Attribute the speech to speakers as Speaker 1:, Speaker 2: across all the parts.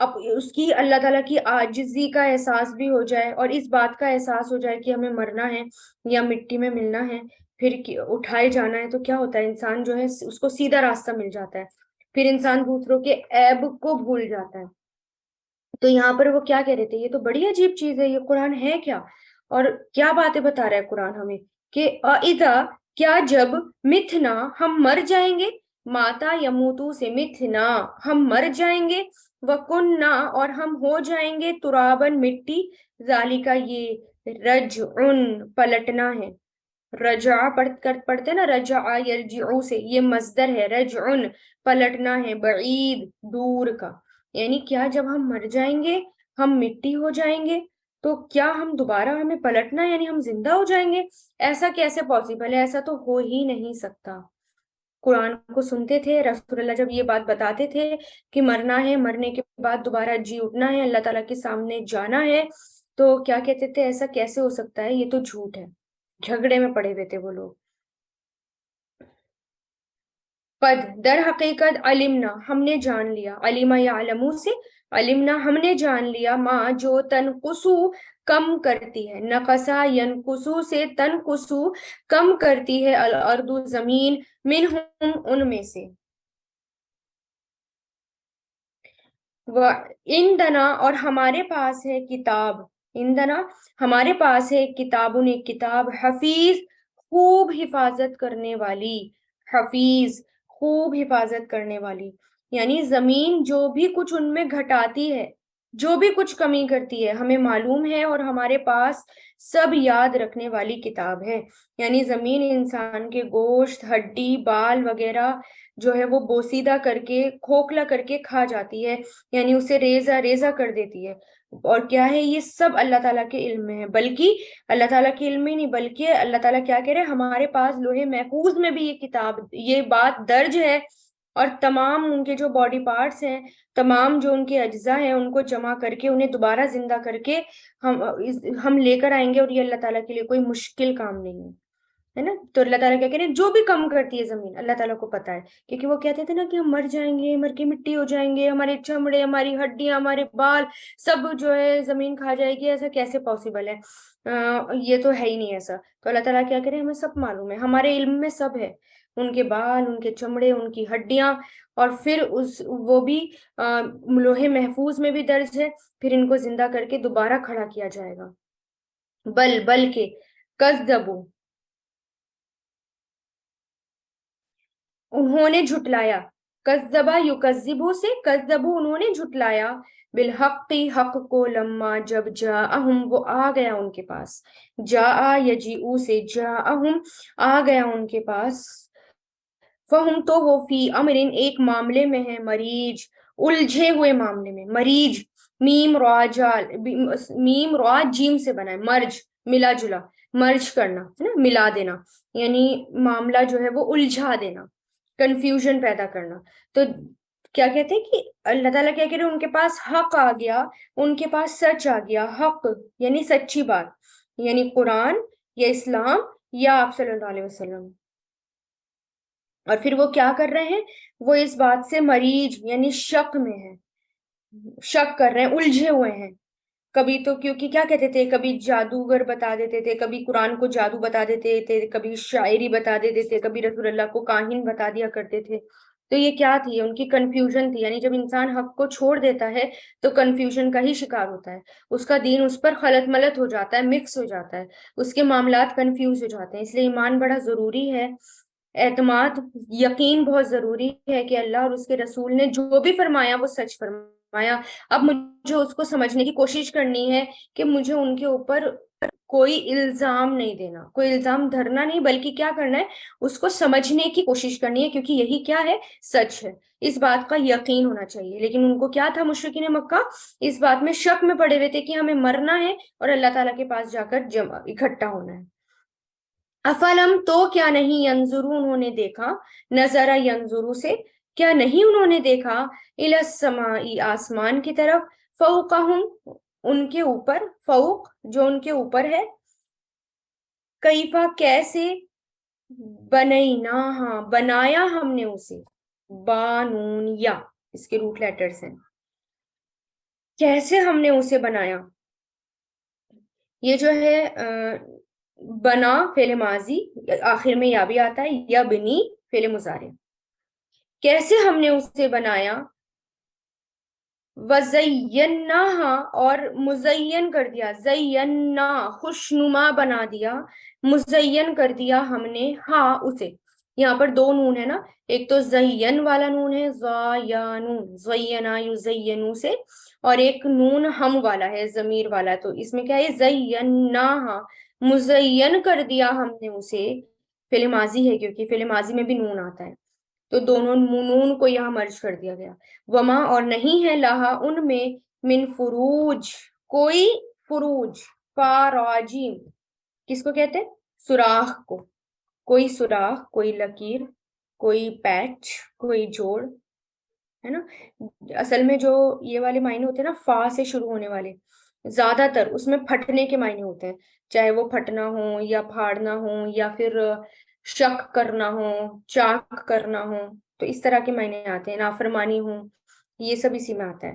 Speaker 1: اب اس کی اللہ تعالیٰ کی عاجزی کا احساس بھی ہو جائے اور اس بات کا احساس ہو جائے کہ ہمیں مرنا ہے یا مٹی میں ملنا ہے، پھر اٹھائے جانا ہے، تو کیا ہوتا ہے انسان جو ہے اس کو سیدھا راستہ مل جاتا ہے، پھر انسان دوسروں کے عیب کو بھول جاتا ہے۔ تو یہاں پر وہ کیا کہہ رہے تھے، یہ تو بڑی عجیب چیز ہے، یہ قرآن ہے کیا، اور کیا باتیں بتا رہا ہے قرآن ہمیں کہ اذا، کیا جب متنا، ہم مر جائیں گے، ماتا یموتو سے متنا، ہم مر جائیں گے، وکننا، اور ہم ہو جائیں گے، ترابن، مٹی، ذالکا، یہ رجعن، پلٹنا ہے، رجع پڑھتے نا، رجع یرجعو سے، یہ مصدر ہے، رجعن پلٹنا ہے، بعید دور کا، یعنی کیا جب ہم مر جائیں گے، ہم مٹی ہو جائیں گے، تو کیا ہم دوبارہ ہمیں پلٹنا ہے، یعنی ہم زندہ ہو جائیں گے؟ ایسا کیسے پاسبل ہے؟ ایسا تو ہو ہی نہیں سکتا۔ قرآن کو سنتے تھے، رسول اللہ جب یہ بات بتاتے تھے کہ مرنا ہے، مرنے کے بعد دوبارہ جی اٹھنا ہے، اللہ تعالیٰ کے سامنے جانا ہے، تو کیا کہتے تھے، ایسا کیسے ہو سکتا ہے، یہ تو جھوٹ ہے۔ جھگڑے میں پڑے ہوئے تھے وہ لوگ۔ قد، در حقیقت، علمنا، ہم نے جان لیا، علما یعلمو سے، علمنا، ہم نے جان لیا، ما، جو، تنقصو، کم کرتی ہے، نقصا ینقصو سے، تنقصو، کم کرتی ہے، الارض، زمین، منہم، ان میں سے، عندنا، اور ہمارے پاس ہے کتاب، عندنا، ہمارے پاس ہے کتابوں نے کتاب، حفیظ، خوب حفاظت کرنے والی، حفیظ، خوب حفاظت کرنے والی، یعنی زمین جو بھی کچھ ان میں گھٹاتی ہے، جو بھی کچھ کمی کرتی ہے، ہمیں معلوم ہے، اور ہمارے پاس سب یاد رکھنے والی کتاب ہے، یعنی زمین انسان کے گوشت، ہڈی، بال وغیرہ جو ہے وہ بوسیدہ کر کے، کھوکھلا کر کے کھا جاتی ہے، یعنی اسے ریزہ ریزہ کر دیتی ہے، اور کیا ہے، یہ سب اللہ تعالیٰ کے علم میں ہے، بلکہ اللہ تعالیٰ کے علم میں نہیں، بلکہ اللہ تعالیٰ کیا کہہ رہے ہیں، ہمارے پاس لوح محفوظ میں بھی یہ کتاب، یہ بات درج ہے، اور تمام ان کے جو باڈی پارٹس ہیں، تمام جو ان کے اجزاء ہیں، ان کو جمع کر کے، انہیں دوبارہ زندہ کر کے ہم لے کر آئیں گے، اور یہ اللہ تعالیٰ کے لیے کوئی مشکل کام نہیں ہے نا۔ تو اللہ تعالیٰ کیا کہہ رہے ہیں، جو بھی کم کرتی ہے زمین، اللہ تعالیٰ کو پتا ہے، کیونکہ وہ کہتے تھے نا کہ ہم مر جائیں گے، مر کے مٹی ہو جائیں گے، ہمارے چمڑے، ہماری ہڈیاں، ہمارے بال، سب جو ہے زمین کھا جائے گی، ایسا کیسے پاسبل ہے؟ یہ تو ہے ہی نہیں ایسا۔ تو اللہ تعالیٰ کیا کرے، ہمیں سب معلوم ہے، ہمارے علم میں سب ہے، ان کے بال، ان کے چمڑے، ان کی ہڈیاں، اور پھر وہ بھی لوح محفوظ میں بھی درج ہے، پھر ان کو زندہ کر کے دوبارہ کھڑا کیا جائے گا۔ بلکہ کذبوا، انہوں نے جھٹلایا، کذبا یکذبو سے، کذبو، انہوں نے جھٹلایا، بالحق، حق کو، لما، جب، جاءہم، وہ آ گیا ان کے پاس، جاء یجیء سے، جاءہم، آ گیا ان کے پاس، فہم، تو وہ، فی امرن، ایک معاملے میں ہے، مریج، الجھے ہوئے معاملے میں، مریج، میم را جال، میم را جیم سے بنا ہے، مرج، ملا جلا، مرج کرنا ہے نا، ملا دینا، یعنی معاملہ جو ہے وہ الجھا دینا، کنفیوژن پیدا کرنا۔ تو کیا کہتے ہیں کہ اللہ تعالیٰ کیا کہہ رہے ہیں، ان کے پاس حق آ گیا، ان کے پاس سچ آ گیا، حق یعنی سچی بات، یعنی قرآن یا اسلام یا آپ صلی اللہ علیہ وسلم، اور پھر وہ کیا کر رہے ہیں، وہ اس بات سے مریج یعنی شک میں ہے، شک کر رہے ہیں، الجھے ہوئے ہیں۔ کبھی تو کیونکہ کیا کہتے تھے، کبھی جادوگر بتا دیتے تھے، کبھی قرآن کو جادو بتا دیتے تھے، کبھی شاعری بتا دیتے تھے، کبھی رسول اللہ کو کاہن بتا دیا کرتے تھے، تو یہ کیا تھی، ان کی کنفیوژن تھی، یعنی جب انسان حق کو چھوڑ دیتا ہے تو کنفیوژن کا ہی شکار ہوتا ہے، اس کا دین اس پر خلط ملط ہو جاتا ہے، مکس ہو جاتا ہے، اس کے معاملات کنفیوز ہو جاتے ہیں، اس لیے ایمان بڑا ضروری ہے، اعتماد، یقین بہت ضروری ہے کہ اللہ اور اس کے رسول نے جو بھی فرمایا وہ سچ فرمایا۔ اب مجھے اس کو سمجھنے کی کوشش کرنی ہے کہ مجھے ان کے اوپر کوئی الزام نہیں دینا، کوئی الزام دھرنا نہیں، بلکہ کیا کرنا ہے، اس کو سمجھنے کی کوشش کرنی ہے، کیونکہ یہی کیا ہے، سچ ہے، اس بات کا یقین ہونا چاہیے۔ لیکن ان کو کیا تھا، مشرکین مکہ اس بات میں شک میں پڑے ہوئے تھے کہ ہمیں مرنا ہے اور اللہ تعالیٰ کے پاس جا کر اکٹھا ہونا ہے۔ افلم، تو کیا نہیں، ینظرو، انہوں نے دیکھا، نظر ینظرو سے، کیا نہیں انہوں نے دیکھا، الی السماء، آسمان کی طرف، فوقہم، ان کے اوپر، فوق جو ان کے اوپر ہے، کیفا، کیسے، بنیناہا، بنایا ہم نے اسے، بانون، یا اس کے روٹ لیٹرز ہیں، کیسے ہم نے اسے بنایا. یہ جو ہے بنا فعل ماضی، آخر میں یا بھی آتا ہے، یا بنی فعل مضارع. کیسے ہم نے اسے بنایا. وزیناہا، اور مزین کر دیا، زینا خوشنما بنا دیا، مزین کر دیا ہم نے ہاں اسے. یہاں پر دو نون ہے نا، ایک تو زین والا نون ہے زیانون، زینا یزینو سے، اور ایک نون ہم والا ہے ضمیر والا. تو اس میں کیا ہے زیناہا، مزین کر دیا ہم نے اسے. فعل ماضی ہے کیونکہ فعل ماضی میں بھی نون آتا ہے، تو دونوں نون کو یہاں مرج کر دیا گیا. وما، اور نہیں ہے، لہا ان میں، من فروج کوئی، فروج فاراجیم کس کو کہتے ہیں، سوراخ کو. کوئی سوراخ، کوئی لکیر، کوئی پیچ، کوئی جوڑ ہے نا. اصل میں جو یہ والے معنی ہوتے ہیں نا، فا سے شروع ہونے والے، زیادہ تر اس میں پھٹنے کے معنی ہوتے ہیں، چاہے وہ پھٹنا ہو یا پھاڑنا ہو یا پھر شک کرنا ہو، چاک کرنا ہو. تو اس طرح کے معنی آتے ہیں، نافرمانی ہو، یہ سب اسی میں آتا ہے.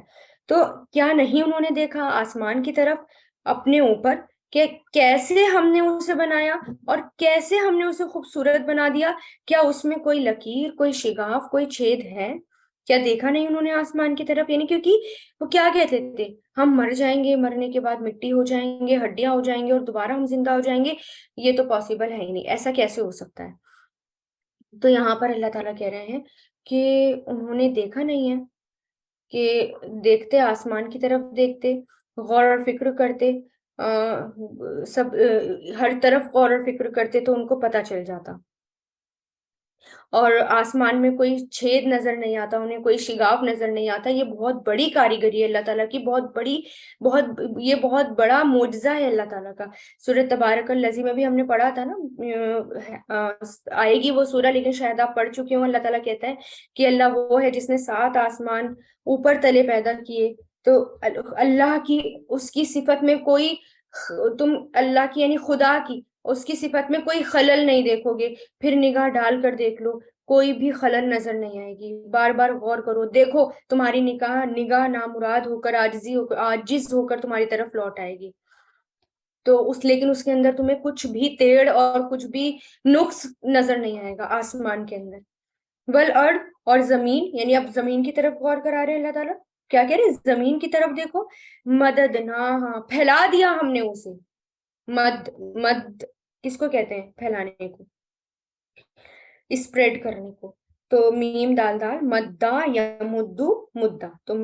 Speaker 1: تو کیا نہیں انہوں نے دیکھا آسمان کی طرف اپنے اوپر کہ کیسے ہم نے اسے بنایا اور کیسے ہم نے اسے خوبصورت بنا دیا. کیا اس میں کوئی لکیر، کوئی شگاف، کوئی چھید ہے؟ کیا دیکھا نہیں انہوں نے آسمان کی طرف؟ یعنی کیونکہ وہ کیا کہتے تھے، ہم مر جائیں گے، مرنے کے بعد مٹی ہو جائیں گے، ہڈیاں ہو جائیں گے اور دوبارہ ہم زندہ ہو جائیں گے. یہ تو پاسبل ہے ہی نہیں، ایسا کیسے ہو سکتا ہے. تو یہاں پر اللہ تعالیٰ کہہ رہے ہیں کہ انہوں نے دیکھا نہیں ہے، کہ دیکھتے آسمان کی طرف، دیکھتے غور و فکر کرتے، سب ہر طرف غور و فکر کرتے تو ان کو پتہ چل جاتا. اور آسمان میں کوئی چھید نظر نہیں آتا انہیں، کوئی شگاف نظر نہیں آتا. یہ بہت بڑی کاریگری ہے اللہ تعالیٰ کی، بہت بڑی، یہ بہت بڑا معجزہ ہے اللہ تعالیٰ کا. سورۃ تبارک الذی میں بھی ہم نے پڑھا تھا نا، آئے گی وہ سورہ لیکن شاید آپ پڑھ چکے ہوں. اللہ تعالیٰ کہتا ہے کہ اللہ وہ ہے جس نے 7 آسمان اوپر تلے پیدا کیے. تو اللہ کی، اس کی صفت میں کوئی، تم اللہ کی یعنی خدا کی اس کی صفت میں کوئی خلل نہیں دیکھو گے. پھر نگاہ ڈال کر دیکھ لو، کوئی بھی خلل نظر نہیں آئے گی. بار بار غور کرو، دیکھو، تمہاری نگاہ نامراد ہو کر، عاجز ہو کر تمہاری طرف لوٹ آئے گی. تو لیکن اس کے اندر تمہیں کچھ بھی تیڑ اور کچھ بھی نقص نظر نہیں آئے گا آسمان کے اندر. والارض، اور زمین، یعنی اب زمین کی طرف غور کرا رہے اللہ تعالیٰ. کیا کہہ رہے ہیں، زمین کی طرف دیکھو. مددناہا، پھیلا دیا ہم نے اسے. مد کس کو کہتے ہیں، پھیلانے کو، اسپریڈ کرنے کو. تو میم دال دال، مدہ یا مدو، مدہ. تو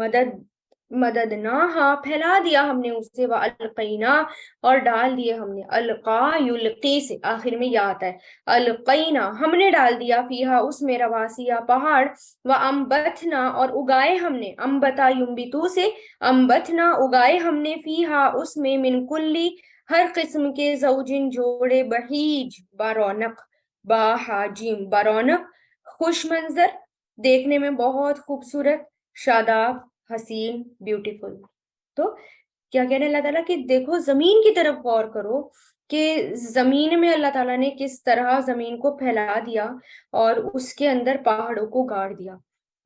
Speaker 1: مددناہا، پھیلا دیا ہم نے اسے. والقینا، اور ڈال دیے ہم نے. القا یلقی سے آخر میں یا آتا ہے. القینا، ہم نے ڈال دیا. فیہا، اس میں، رواسیا، پہاڑ. وانبتنا، اور اگائے ہم نے. انبتا ینبتو سے، انبتنا، اگائے ہم نے. فیہا، اس میں، من کلی، ہر قسم کے، زوجن، جوڑے، بہیج، برونق، باحاجیم، برونق، خوش منظر، دیکھنے میں بہت خوبصورت، شاداب، حسین، بیوٹیفل. تو کیا کہہ رہے ہیں اللہ تعالیٰ کہ دیکھو زمین کی طرف غور کرو کہ زمین میں اللہ تعالیٰ نے کس طرح زمین کو پھیلا دیا اور اس کے اندر پہاڑوں کو گاڑ دیا.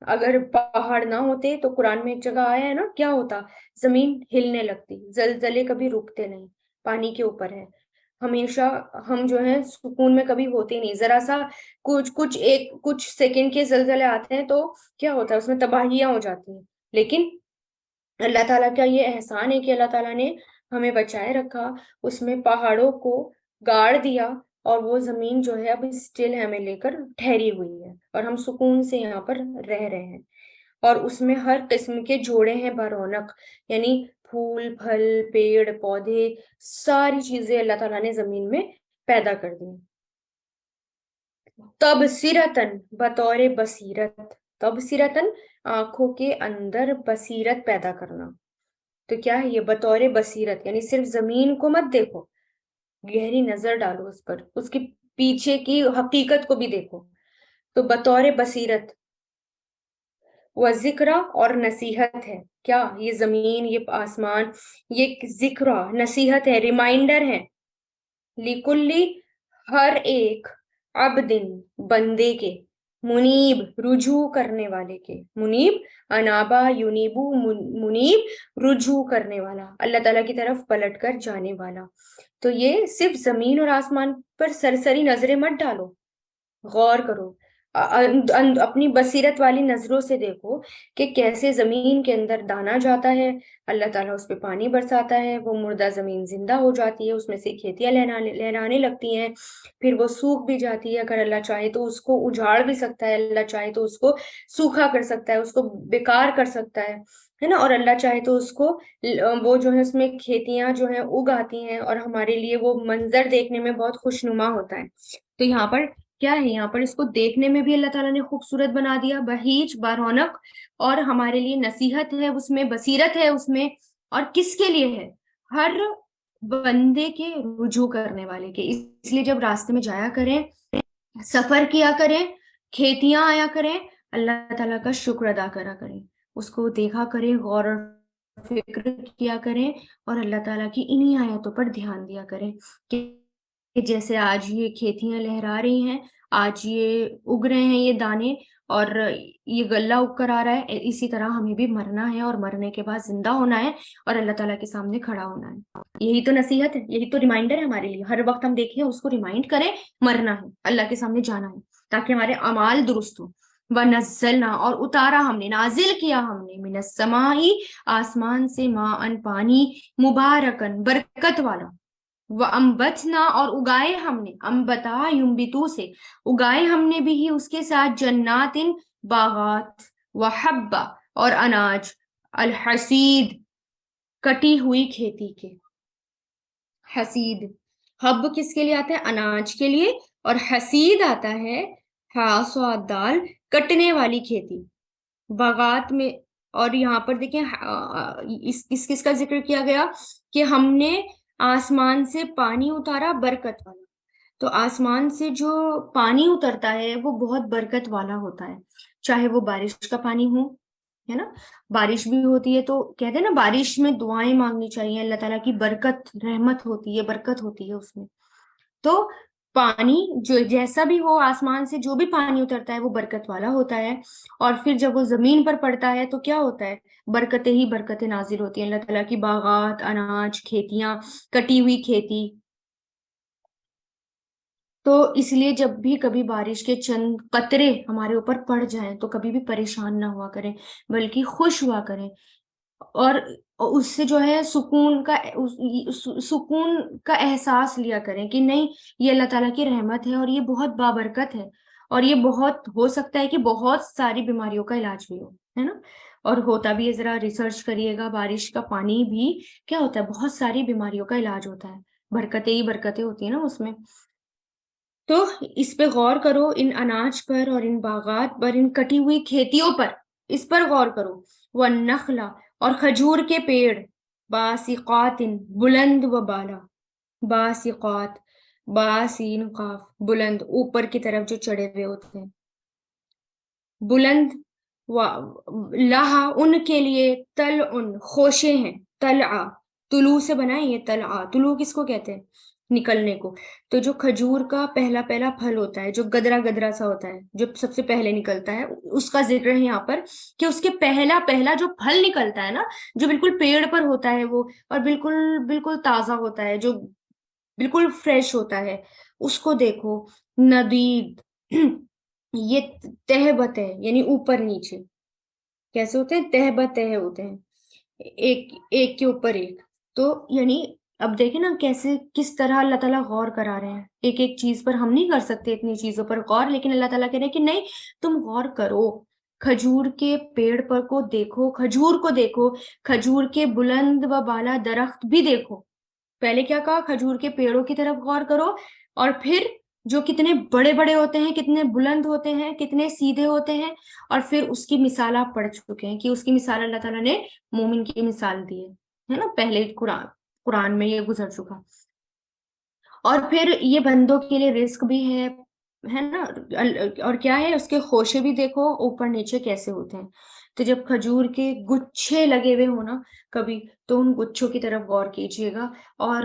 Speaker 1: اگر پہاڑ نہ ہوتے تو قرآن میں ایک جگہ آیا ہے نا، کیا ہوتا، زمین ہلنے لگتی، زلزلے کبھی رکتے نہیں. پانی کے اوپر ہے ہمیشہ، ہم جو ہیں سکون میں کبھی ہوتے نہیں. ذرا سا کچھ سیکنڈ کے زلزلے آتے ہیں تو کیا ہوتا ہے، اس میں تباہیاں ہو جاتی ہیں. لیکن اللہ تعالیٰ کا یہ احسان ہے کہ اللہ تعالیٰ نے ہمیں بچائے رکھا، اس میں پہاڑوں کو گاڑ دیا، اور وہ زمین جو ہے اب اسٹل ہمیں لے کر ٹھہری ہوئی ہے اور ہم سکون سے یہاں پر رہ رہے ہیں. اور اس میں ہر قسم کے جوڑے ہیں، برونق، یعنی پھول، پھل، پیڑ، پودے، ساری چیزیں اللہ تعالیٰ نے زمین میں پیدا کر دی. تبصرتن، بطور بصیرت. تبصرتن، آنکھوں کے اندر بصیرت پیدا کرنا. تو کیا ہے یہ، بطور بصیرت، یعنی صرف زمین کو مت دیکھو، گہری نظر ڈالو اس پر، اس کے پیچھے کی حقیقت کو بھی دیکھو. تو بطور بصیرت. وہ ذکر، اور نصیحت ہے. کیا یہ زمین، یہ آسمان، یہ ذکر، نصیحت ہے، ریمائنڈر ہے. لکلی، ہر ایک، عبدن، بندے کے، منیب، رجوع کرنے والے کے. منیب انابا ینیبو منیب رجوع کرنے والا، اللہ تعالیٰ کی طرف پلٹ کر جانے والا۔ تو یہ صرف زمین اور آسمان پر سرسری نظریں مت ڈالو، غور کرو، اپنی بصیرت والی نظروں سے دیکھو کہ کیسے زمین کے اندر دانا جاتا ہے، اللہ تعالیٰ اس پہ پانی برساتا ہے، وہ مردہ زمین زندہ ہو جاتی ہے، اس میں سے کھیتیاں لہرانے لگتی ہیں، پھر وہ سوکھ بھی جاتی ہے، اگر اللہ چاہے تو اس کو اجاڑ بھی سکتا ہے، اللہ چاہے تو اس کو سوکھا کر سکتا ہے، اس کو بیکار کر سکتا ہے نا، اور اللہ چاہے تو اس کو وہ جو ہے اس میں کھیتیاں جو ہیں اگ آتی ہیں، اور ہمارے لیے وہ منظر دیکھنے میں بہت خوشنما ہوتا ہے۔ تو یہاں پر کیا ہے، یہاں پر اس کو دیکھنے میں بھی اللہ تعالیٰ نے خوبصورت بنا دیا، بہیج برونق، اور ہمارے لیے نصیحت ہے اس میں، بصیرت ہے اس میں، اور کس کے لیے ہے؟ ہر بندے کے رجوع کرنے والے کے۔ اس لیے جب راستے میں جایا کریں، سفر کیا کریں، کھیتیاں آیا کریں، اللہ تعالیٰ کا شکر ادا کرا کریں، اس کو دیکھا کریں، غور و فکر کیا کریں، اور اللہ تعالیٰ کی انہی آیتوں پر دھیان دیا کریں کہ جیسے آج یہ کھیتیاں لہرا رہی ہیں، آج یہ اگ رہے ہیں یہ دانے، اور یہ غلہ اگ کر آ رہا ہے، اسی طرح ہمیں بھی مرنا ہے، اور مرنے کے بعد زندہ ہونا ہے، اور اللہ تعالیٰ کے سامنے کھڑا ہونا ہے۔ یہی تو نصیحت ہے، یہی تو ریمائنڈر ہے ہمارے لیے، ہر وقت ہم دیکھیں اس کو ریمائنڈ کریں، مرنا ہے، اللہ کے سامنے جانا ہے، تاکہ ہمارے اعمال درست ہوں۔ وَنَزَّلْنَا، اور اتارا ہم نے، نازل کیا ہم نے، مِنَ السَّمَاءِ، آسمان سے، مَاءً پانی، مبارکن، برکت والا، وَأَنبَتْنَا، اور اگائے ہم نے، انبتا ینبتو سے، اگائے ہم نے بھی اس کے ساتھ، جنات، باغات، وحبا، اور اناج، الحسید، کٹی ہوئی کھیتی کے، حسید، حب کس کے لیے آتا ہے؟ اناج کے لیے، اور حسید آتا ہے حاصد دال، کٹنے والی کھیتی، باغات میں۔ اور یہاں پر دیکھیں اس کس کا ذکر کیا گیا کہ ہم نے آسمان سے پانی اتارا، برکت والا۔ تو آسمان سے جو پانی اترتا ہے وہ بہت برکت والا ہوتا ہے، چاہے وہ بارش کا پانی ہو، ہے نا، بارش بھی ہوتی ہے تو کہتے ہیں نا بارش میں دعائیں مانگنی چاہیے، اللہ تعالیٰ کی برکت، رحمت ہوتی ہے، برکت ہوتی ہے اس میں۔ تو پانی جو جیسا بھی ہو، آسمان سے جو بھی پانی اترتا ہے وہ برکت والا ہوتا ہے، اور پھر جب وہ زمین پر پڑتا ہے تو کیا ہوتا ہے؟ برکتیں ہی برکتیں نازل ہوتی ہیں، اللہ تعالیٰ کی باغات، اناج، کھیتیاں، کٹی ہوئی کھیتی۔ تو اس لیے جب بھی کبھی بارش کے چند قطرے ہمارے اوپر پڑ جائیں تو کبھی بھی پریشان نہ ہوا کریں، بلکہ خوش ہوا کریں، اور اس سے جو ہے سکون کا احساس لیا کریں کہ نہیں، یہ اللہ تعالیٰ کی رحمت ہے، اور یہ بہت بابرکت ہے، اور یہ بہت ہو سکتا ہے کہ بہت ساری بیماریوں کا علاج بھی ہو، ہے نا، اور ہوتا بھی ہے، ذرا ریسرچ کریے گا، بارش کا پانی بھی کیا ہوتا ہے، بہت ساری بیماریوں کا علاج ہوتا ہے، برکتیں ہی برکتیں ہوتی ہیں نا اس میں۔ تو اس پہ غور کرو، ان اناج پر، اور ان باغات پر، ان کٹی ہوئی کھیتیوں پر، اس پر غور کرو۔ والنخلا، اور کھجور کے پیڑ، باسقات، بلند و بالا، باسقات، باسین قاف، بلند، اوپر کی طرف جو چڑھے ہوئے ہوتے ہیں، بلند، لہا، ان کے لیے، طلع، خوشے ہیں، طلع، طلوع سے بنا ہے یہ، طلع، طلوع کس کو کہتے ہیں؟ نکلنے کو۔ تو جو کھجور کا پہلا پہلا پھل ہوتا ہے، جو گدرا گدرا سا ہوتا ہے، جو سب سے پہلے نکلتا ہے، اس کا ذکر ہے یہاں پر کہ اس کے پہلا پہلا جو پھل نکلتا ہے نا، جو بالکل پیڑ پر ہوتا ہے وہ، اور بالکل بالکل تازہ ہوتا ہے، جو بالکل فریش ہوتا ہے، اس کو دیکھو، ندید، یہ تہ بتہ، یعنی اوپر نیچے کیسے ہوتے ہیں؟ تہ بتہ ہوتے ہیں، ایک ایک کے اوپر ایک۔ تو یعنی اب دیکھیں نا کیسے، کس طرح اللہ تعالیٰ غور کرا رہے ہیں، ایک ایک چیز پر ہم نہیں کر سکتے اتنی چیزوں پر غور، لیکن اللہ تعالیٰ کہہ رہے ہیں کہ نہیں، تم غور کرو، کھجور کے پیڑ پر کو دیکھو، کھجور کو دیکھو، کھجور کے بلند و بالا درخت بھی دیکھو۔ پہلے کیا کہا؟ کھجور کے پیڑوں کی طرف غور کرو، اور پھر جو کتنے بڑے بڑے ہوتے ہیں، کتنے بلند ہوتے ہیں، کتنے سیدھے ہوتے ہیں، اور پھر اس کی مثال آپ پڑھ چکے ہیں کہ اس کی مثال اللہ تعالیٰ نے مومن کی مثال دی ہے نا، پہلے قرآن میں یہ گزر چکا۔ اور پھر یہ بندوں کے لیے رزق بھی ہے نا، اور کیا ہے، اس کے خوشے بھی دیکھو اوپر نیچے کیسے ہوتے ہیں۔ تو جب کھجور کے گچھے لگے ہوئے ہو نا کبھی، تو ان گچھوں کی طرف غور کیجیے گا، اور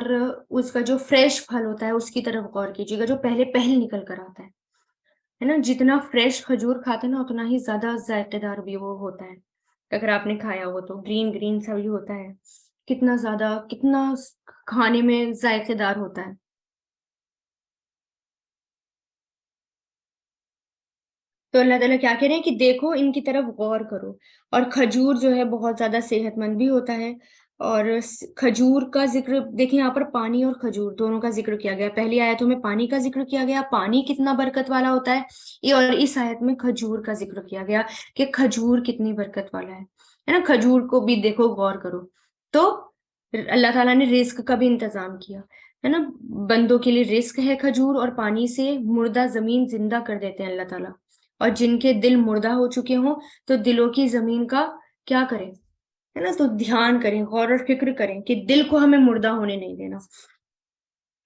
Speaker 1: اس کا جو فریش پھل ہوتا ہے اس کی طرف غور کیجیے گا، جو پہلے پہل نکل کر آتا ہے نا، جتنا فریش کھجور کھاتے ہیں نا اتنا ہی زیادہ ذائقے دار بھی وہ ہوتا ہے۔ اگر آپ نے کھایا ہو تو گرین گرین سا بھی ہوتا ہے، کتنا زیادہ، کتنا کھانے میں ذائقے دار ہوتا ہے۔ تو اللہ تعالیٰ کیا کہہ رہے ہیں کہ دیکھو ان کی طرف غور کرو، اور کھجور جو ہے بہت زیادہ صحت مند بھی ہوتا ہے۔ اور کھجور کا ذکر دیکھیں، یہاں پر پانی اور کھجور دونوں کا ذکر کیا گیا، پہلی آیتوں میں پانی کا ذکر کیا گیا، پانی کتنا برکت والا ہوتا ہے، اور اس آیت میں کھجور کا ذکر کیا گیا کہ کھجور کتنی برکت والا ہے نا۔ کھجور کو بھی دیکھو، غور کرو تو اللہ تعالیٰ نے رزق کا بھی انتظام کیا ہے نا۔ بندوں کے لیے رزق ہے کھجور، اور پانی سے مردہ زمین زندہ کر دیتے ہیں اللہ تعالیٰ۔ اور جن کے دل مردہ ہو چکے ہوں تو دلوں کی زمین کا کیا کریں، ہے نا، تو دھیان کریں، غور و فکر کریں کہ دل کو ہمیں مردہ ہونے نہیں دینا۔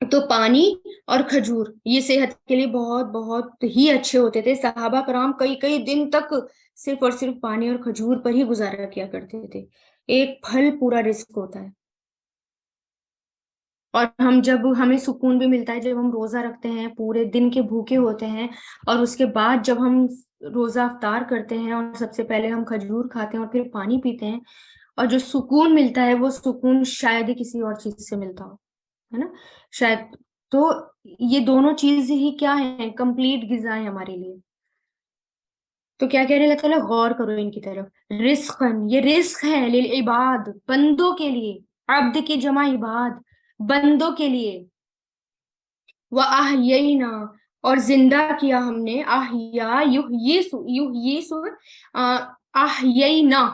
Speaker 1: تو پانی اور کھجور یہ صحت کے لیے بہت بہت ہی اچھے ہوتے تھے۔ صحابہ کرام کئی کئی دن تک صرف اور صرف پانی اور کھجور پر ہی گزارا کیا کرتے تھے۔ ایک پھل پورا رزق ہوتا ہے۔ اور جب ہمیں سکون بھی ملتا ہے جب ہم روزہ رکھتے ہیں، پورے دن کے بھوکے ہوتے ہیں، اور اس کے بعد جب ہم روزہ افطار کرتے ہیں اور سب سے پہلے ہم کھجور کھاتے ہیں اور پھر پانی پیتے ہیں، اور جو سکون ملتا ہے وہ سکون شاید ہی کسی اور چیز سے ملتا ہو، ہے نا، شاید۔ تو یہ دونوں چیز ہی کیا ہیں، کمپلیٹ غذا ہے ہمارے لیے۔ تو کیا کہہ رہے اللہ تعالیٰ، غور کرو ان کی طرف۔ رزقن، یہ رزق ہے، للعباد، بندوں کے لیے، عبد کی جمع عباد، بندوں کے لیے۔ وَأَحْيَيْنَا، اور زندہ کیا ہم نے، احیا یحیی احیینا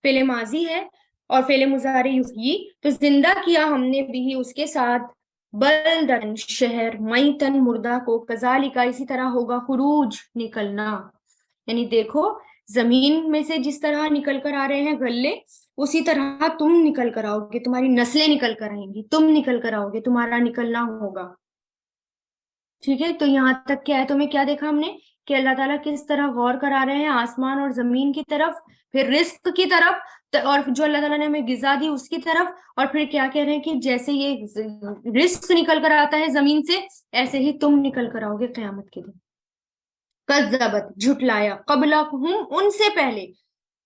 Speaker 1: فعل ماضی ہے، اور فعل مضارع یحیی، تو زندہ کیا ہم نے بھی اس کے ساتھ، بلدن شہر، میتن مردہ کو، کذالک اسی طرح ہوگا، خروج نکلنا، یعنی دیکھو زمین میں سے جس طرح نکل کر آ رہے ہیں غلے، اسی طرح تم نکل کر آؤ گے، تمہاری نسلیں نکل کر آئیں گی، تم نکل کر آؤ گے، تمہارا نکلنا ہوگا۔ ٹھیک ہے، تو یہاں تک کیا ہے، تمہیں کیا دیکھا ہم نے کہ اللہ تعالیٰ کس طرح غور کرا رہے ہیں آسمان اور زمین کی طرف، پھر رزق کی طرف، اور جو اللہ تعالیٰ نے ہمیں غذا دی اس کی طرف، اور پھر کیا کہہ رہے ہیں کہ جیسے یہ رزق نکل کر آتا ہے زمین سے، ایسے ہی تم نکل کر آؤ گے قیامت کے دن۔ کذبت، جھٹلایا، قبلہم، ان سے پہلے،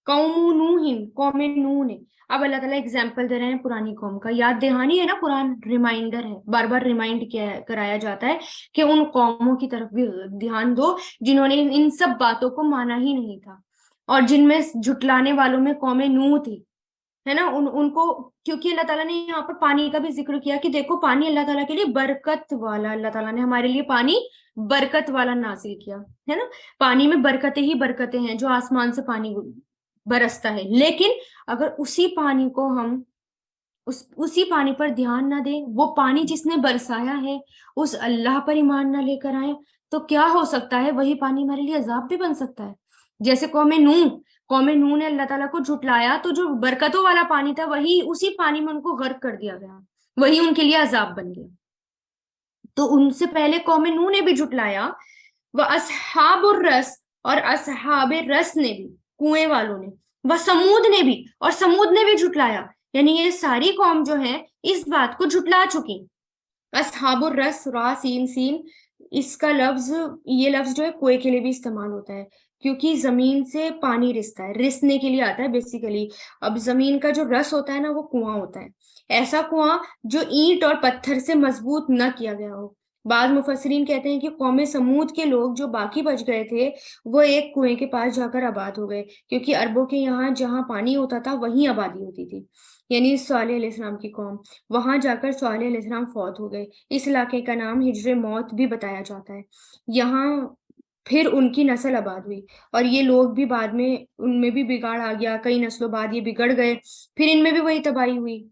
Speaker 1: قوم نوح، قوم نوح نے۔ اب اللہ تعالیٰ اگزامپل دے رہے ہیں پرانی قوم کا، یاد دہانی ہے نا، قرآن ریمائنڈر ہے، بار بار ریمائنڈ کرایا جاتا ہے کہ ان قوموں کی طرف بھی دھیان دو جنہوں نے ان سب باتوں کو مانا ہی نہیں تھا، اور جن میں جھٹلانے والوں میں قوم نوح تھی، ہے نا۔ ان کو، کیونکہ اللہ تعالیٰ نے یہاں پر پانی کا بھی ذکر کیا کہ دیکھو پانی اللہ تعالیٰ کے لیے برکت والا، اللہ تعالیٰ نے ہمارے لیے پانی برکت والا نازل کیا ہے نا۔ پانی میں برکتیں ہی برکتیں ہیں، جو آسمان سے پانی برستا ہے، لیکن اگر اسی پانی کو ہم اسی پانی پر دھیان نہ دیں، وہ پانی جس نے برسایا ہے اس اللہ پر ایمان نہ لے کر آئے، تو کیا ہو سکتا ہے، وہی پانی ہمارے لیے عذاب بھی بن سکتا ہے۔ جیسے قوم نوح نے اللہ تعالیٰ کو جھٹلایا، تو جو برکتوں والا پانی تھا وہی اسی پانی میں ان کو غرق کر دیا گیا، وہی ان کے لیے عذاب بن گیا۔ تو ان سے پہلے قوم نوح نے بھی جھٹلایا، وہ اصحاب الرس، اور اصحاب رس نے بھی، کنویں والوں نے، وہ سمود نے بھی، اور سمود نے بھی جھٹلایا، یعنی یہ ساری قوم جو ہے اس بات کو جھٹلا چکی۔ اصحاب الرس، را سین سین، اس کا لفظ، یہ لفظ جو ہے کنویں کے لیے بھی استعمال ہوتا ہے، کیونکہ زمین سے پانی رستا ہے، رسنے کے لیے آتا ہے بیسیکلی۔ اب زمین کا جو رس ہوتا ہے نا، وہ کنواں ہوتا ہے، ایسا کنواں جو اینٹ اور پتھر سے مضبوط نہ کیا گیا ہو۔ بعض مفسرین کہتے ہیں کہ قوم سمود کے لوگ جو باقی بچ گئے تھے، وہ ایک کنویں کے پاس جا کر آباد ہو گئے، کیونکہ عربوں کے یہاں جہاں پانی ہوتا تھا وہیں آبادی ہوتی تھی، یعنی صالح علیہ السلام کی قوم، وہاں جا کر صالح علیہ السلام فوت ہو گئے۔ اس علاقے کا نام ہجر موت بھی بتایا جاتا ہے۔ یہاں پھر ان کی نسل آباد ہوئی، اور یہ لوگ بھی بعد میں، ان میں بھی بگاڑ آ گیا، کئی نسلوں بعد یہ بگڑ گئے، پھر ان میں بھی وہی تباہی ہوئی۔